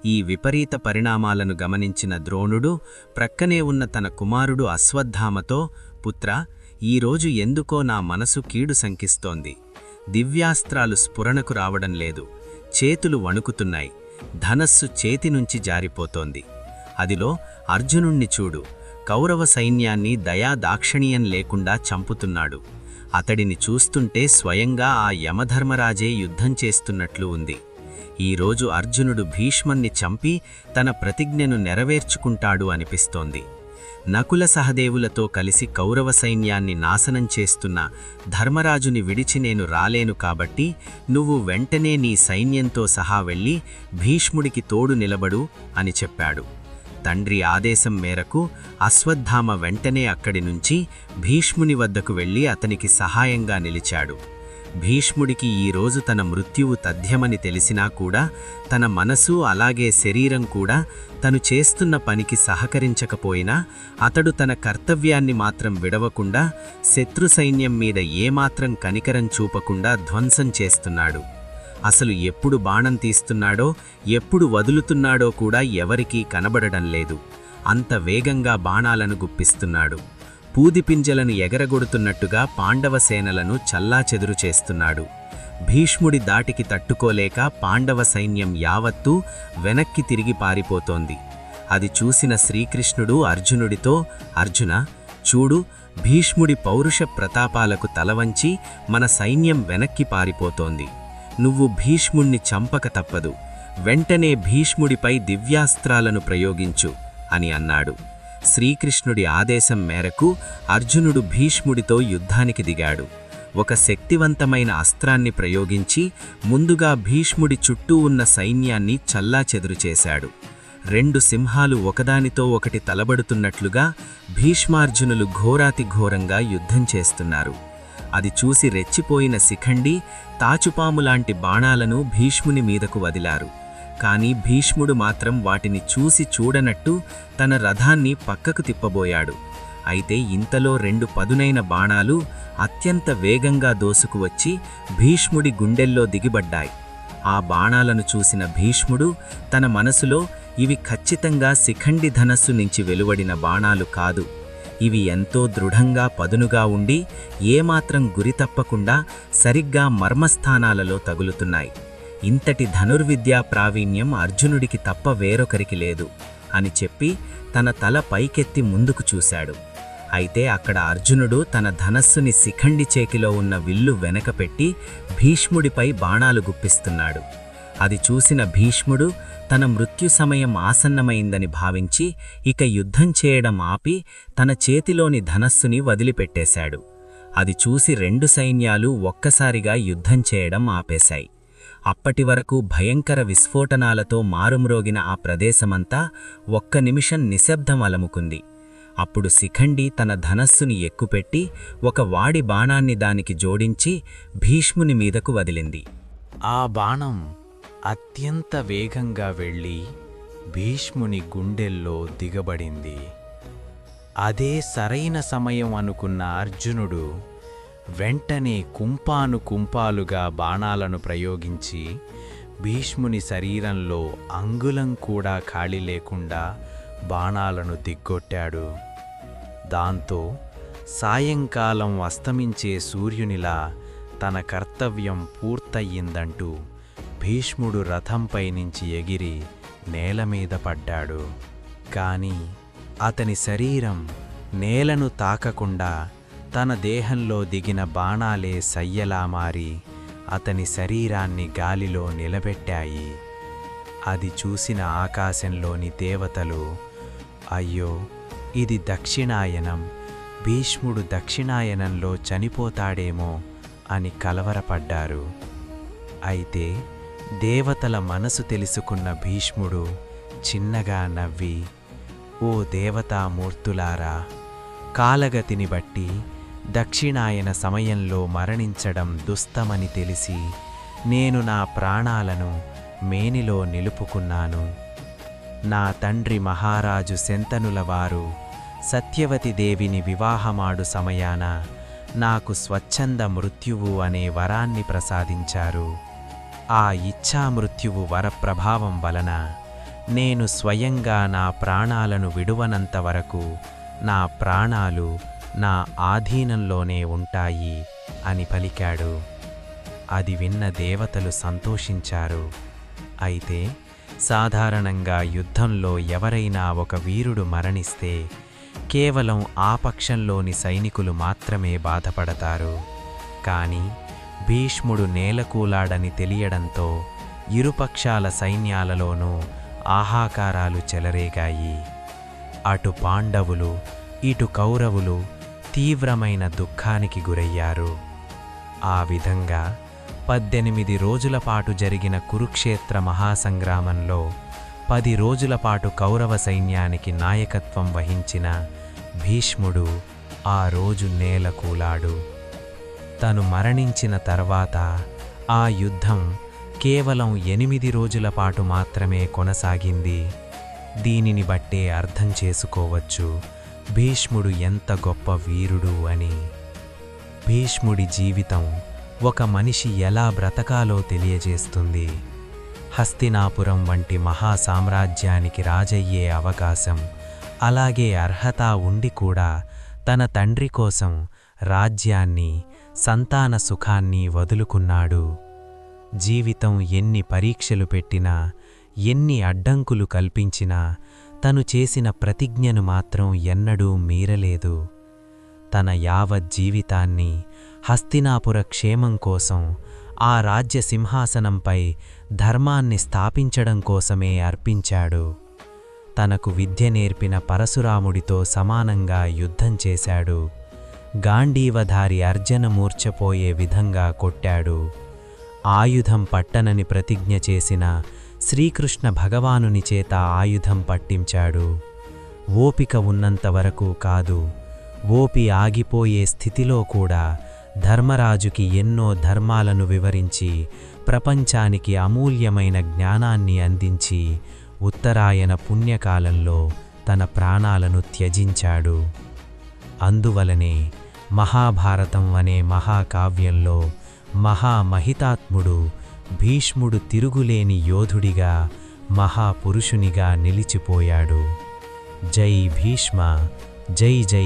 ఈ విపరీత పరిణామాలను గమనించిన ద్రోణుడు ప్రక్కనే ఉన్న తన కుమారుడు అశ్వత్థామతో, పుత్రా, ఈరోజు ఎందుకో నా మనసు కీడు శంకిస్తోంది. దివ్యాస్త్రాలు స్ఫురణకు రావడం లేదు. చేతులు వణుకుతున్నాయి. ధనస్సు చేతినుంచి జారిపోతోంది. అదిలో అర్జునుణ్ణి చూడు. కౌరవ సైన్యాన్ని దయాదాక్షిణ్యం లేకుండా చంపుతున్నాడు. అతడిని చూస్తుంటే స్వయంగా ఆ యమధర్మరాజే యుద్ధం చేస్తున్నట్లు ఉంది. ఈరోజు అర్జునుడు భీష్మన్ని చంపి తన ప్రతిజ్ఞను నెరవేర్చుకుంటాడు అనిపిస్తోంది. నకుల సహదేవులతో కలిసి కౌరవ సైన్యాన్ని నాశనం చేస్తున్న ధర్మరాజుని విడిచి నేను రాలేను కాబట్టి నువ్వు వెంటనే నీ సైన్యంతో సహా వెళ్ళి భీష్ముడికి తోడు నిలబడు అని చెప్పాడు. తండ్రి ఆదేశం మేరకు అశ్వత్థామ వెంటనే అక్కడి నుంచి భీష్ముని వద్దకు వెళ్ళి అతనికి సహాయంగా నిలిచాడు. భీష్ముడికి ఈరోజు తన మృత్యువు తథ్యమని తెలిసినా కూడా తన మనసు అలాగే శరీరం కూడా తను చేస్తున్న పనికి సహకరించకపోయినా అతడు తన కర్తవ్యాన్ని మాత్రం విడవకుండా శత్రు సైన్యం మీద ఏమాత్రం కనికరం చూపకుండా ధ్వంసం చేస్తున్నాడు. అసలు ఎప్పుడు బాణం తీస్తున్నాడో, ఎప్పుడు వదులుతున్నాడో కూడా ఎవరికీ కనబడడం లేదు. అంత వేగంగా బాణాలను గుప్పిస్తున్నాడు. పూదిపింజలను ఎగరగొడుతున్నట్టుగా పాండవ సేనలను చల్లాచెదురు చేస్తున్నాడు. భీష్ముడి దాటికి తట్టుకోలేక పాండవ సైన్యం యావత్తూ వెనక్కి తిరిగి పారిపోతోంది. అది చూసిన శ్రీకృష్ణుడు అర్జునుడితో, అర్జున, చూడు, భీష్ముడి పౌరుష ప్రతాపాలకు తలవంచి మన సైన్యం వెనక్కి పారిపోతోంది. నువ్వు భీష్ముణ్ణి చంపక తప్పదు. వెంటనే భీష్ముడిపై దివ్యాస్త్రాలను ప్రయోగించు అని అన్నాడు. శ్రీకృష్ణుడి ఆదేశం మేరకు అర్జునుడు భీష్ముడితో యుద్ధానికి దిగాడు. ఒక శక్తివంతమైన అస్త్రాన్ని ప్రయోగించి ముందుగా భీష్ముడి చుట్టూ ఉన్న సైన్యాన్ని చల్లాచెదురు చేశాడు. 2 సింహాలు ఒకదానితో ఒకటి తలబడుతున్నట్లుగా భీష్మార్జునులు ఘోరాతిఘోరంగా యుద్ధం చేస్తున్నారు. అది చూసి రెచ్చిపోయిన శిఖండి తాచుపాములాంటి బాణాలను భీష్ముని మీదకు వదిలారు. కాని భీష్ముడు మాత్రం వాటిని చూసి చూడనట్టు తన రథాన్ని పక్కకు తిప్పబోయాడు. అయితే ఇంతలో 2 పదునైన బాణాలు అత్యంత వేగంగా దోసుకువచ్చి భీష్ముడి గుండెల్లో దిగిబడ్డాయి. ఆ బాణాలను చూసిన భీష్ముడు తన మనసులో, ఇవి ఖచ్చితంగా శిఖండి ధనస్సు నుంచి వెలువడిన బాణాలు కాదు. ఇవి ఎంతో దృఢంగా పదునుగా ఉండి ఏమాత్రం గురితప్పకుండా సరిగ్గా మర్మస్థానాలలో తగులుతున్నాయి. ఇంతటి ధనుర్విద్యా ప్రావీణ్యం అర్జునుడికి తప్ప వేరొకరికి లేదు అని చెప్పి తన తల పైకెత్తి ముందుకు చూశాడు. అయితే అక్కడ అర్జునుడు తన ధనస్సుని శిఖండి చేకిలో ఉన్న విల్లు వెనకపెట్టి భీష్ముడిపై బాణాలు గుప్పిస్తున్నాడు. అది చూసిన భీష్ముడు తన మృత్యు సమయం ఆసన్నమైందని భావించి ఇక యుద్ధం చేయడం ఆపి తన చేతిలోని ధనస్సుని వదిలిపెట్టేశాడు. అది చూసి 2 సైన్యాలు ఒక్కసారిగా యుద్ధం చేయడం ఆపేశాయి. అప్పటివరకు భయంకర విస్ఫోటనాలతో మారుమ్రోగిన ఆ ప్రదేశమంతా ఒక్క నిమిషం నిశ్శబ్దం అలముకుంది. అప్పుడు శిఖండి తన ధనస్సుని ఎక్కుపెట్టి ఒక వాడి బాణాన్ని దానికి జోడించి భీష్ముని మీదకు వదిలింది. ఆ బాణం అత్యంత వేగంగా వెళ్ళి భీష్ముని గుండెల్లో దిగబడింది. అదే సరైన సమయం అనుకున్న అర్జునుడు వెంటనే కుంపాలుగా బాణాలను ప్రయోగించి భీష్ముని శరీరంలో అంగుళం కూడా ఖాళీ లేకుండా బాణాలను దిగ్గొట్టాడు. దాంతో సాయంకాలం అస్తమించే సూర్యునిలా తన కర్తవ్యం పూర్తయిందంటూ భీష్ముడు రథంపై నుంచి ఎగిరి నేలమీద పడ్డాడు. కాని అతని శరీరం నేలను తాకకుండా తన దేహంలో దిగిన బాణాలే సయ్యలా మారి అతని శరీరాన్ని గాలిలో నిలబెట్టాయి. అది చూసిన ఆకాశంలోని దేవతలు, అయ్యో, ఇది దక్షిణాయనం, భీష్ముడు దక్షిణాయనంలో చనిపోతాడేమో అని కలవరపడ్డారు. అయితే దేవతల మనసు తెలుసుకున్న భీష్ముడు చిన్నగా నవ్వి, ఓ దేవతామూర్తులారా, కాలగతిని బట్టి దక్షిణాయన సమయంలో మరణించడం దుస్తమని తెలిసి నేను నా ప్రాణాలను మేనిలో నిలుపుకున్నాను. నా తండ్రి మహారాజు శంతనుల వారు సత్యవతిదేవిని వివాహమాడు సమయాన నాకు స్వచ్ఛంద మృత్యువు అనే వరాన్ని ప్రసాదించారు. ఆ ఇచ్ఛామృత్యువు వరప్రభావం వలన నేను స్వయంగా నా ప్రాణాలను విడువనంత వరకు నా ప్రాణాలు నా ఆధీనంలోనే ఉంటాయి అని పలికాడు. అది విన్న దేవతలు సంతోషించారు. అయితే సాధారణంగా యుద్ధంలో ఎవరైనా ఒక వీరుడు మరణిస్తే కేవలం ఆ పక్షంలోని సైనికులు మాత్రమే బాధపడతారు. కాని భీష్ముడు నేలకూలాడని తెలియడంతో ఇరుపక్షాల సైన్యాలలోనూ ఆహాకారాలు చెలరేగాయి. అటు పాండవులు ఇటు కౌరవులు తీవ్రమైన దుఃఖానికి గురయ్యారు. ఆ విధంగా 18 రోజుల పాటు జరిగిన కురుక్షేత్ర మహాసంగ్రామంలో 10 రోజుల పాటు కౌరవ సైన్యానికి నాయకత్వం వహించిన భీష్ముడు ఆ రోజు నేలకూలాడు. తను మరణించిన తర్వాత ఆ యుద్ధం కేవలం 8 రోజుల పాటు మాత్రమే కొనసాగింది. దీనిని బట్టే అర్థం చేసుకోవచ్చు భీష్ముడు ఎంత గొప్ప వీరుడు అని. భీష్ముడి జీవితం ఒక మనిషి ఎలా బ్రతకాలో తెలియజేస్తుంది. హస్తినాపురం వంటి మహాసామ్రాజ్యానికి రాజయ్యే అవకాశం, అలాగే అర్హత ఉండి కూడా తన తండ్రి కోసం రాజ్యాన్ని, సంతాన సుఖాన్ని వదులుకున్నాడు. జీవితం ఎన్ని పరీక్షలు పెట్టినా, ఎన్ని అడ్డంకులు కల్పించినా తను చేసిన ప్రతిజ్ఞను మాత్రం ఎన్నడూ మీరలేదు. తన యావజ్జీవితాన్ని హస్తినాపుర క్షేమం కోసం, ఆ రాజ్య సింహాసనంపై ధర్మాన్ని స్థాపించడం కోసమే అర్పించాడు. తనకు విద్య నేర్పిన పరశురాముడితో సమానంగా యుద్ధం చేశాడు. గాంధీవధారి అర్జున మూర్ఛపోయే విధంగా కొట్టాడు. ఆయుధం పట్టనని ప్రతిజ్ఞ చేసిన శ్రీకృష్ణ భగవానుని చేత ఆయుధం పట్టించాడు. ఓపిక ఉన్నంతవరకు కాదు, ఓపి ఆగిపోయే స్థితిలో కూడా ధర్మరాజుకి ఎన్నో ధర్మాలను వివరించి, ప్రపంచానికి అమూల్యమైన జ్ఞానాన్ని అందించి, ఉత్తరాయణ పుణ్యకాలంలో తన ప్రాణాలను త్యజించాడు. అందువలనే మహాభారతం అనే మహాకావ్యంలో మహామహితాత్ముడు భీష్ముడు తిరుగులేని యోధుడిగా, మహాపురుషునిగా నిలిచిపోయాడు. జై భీష్మ, జై జై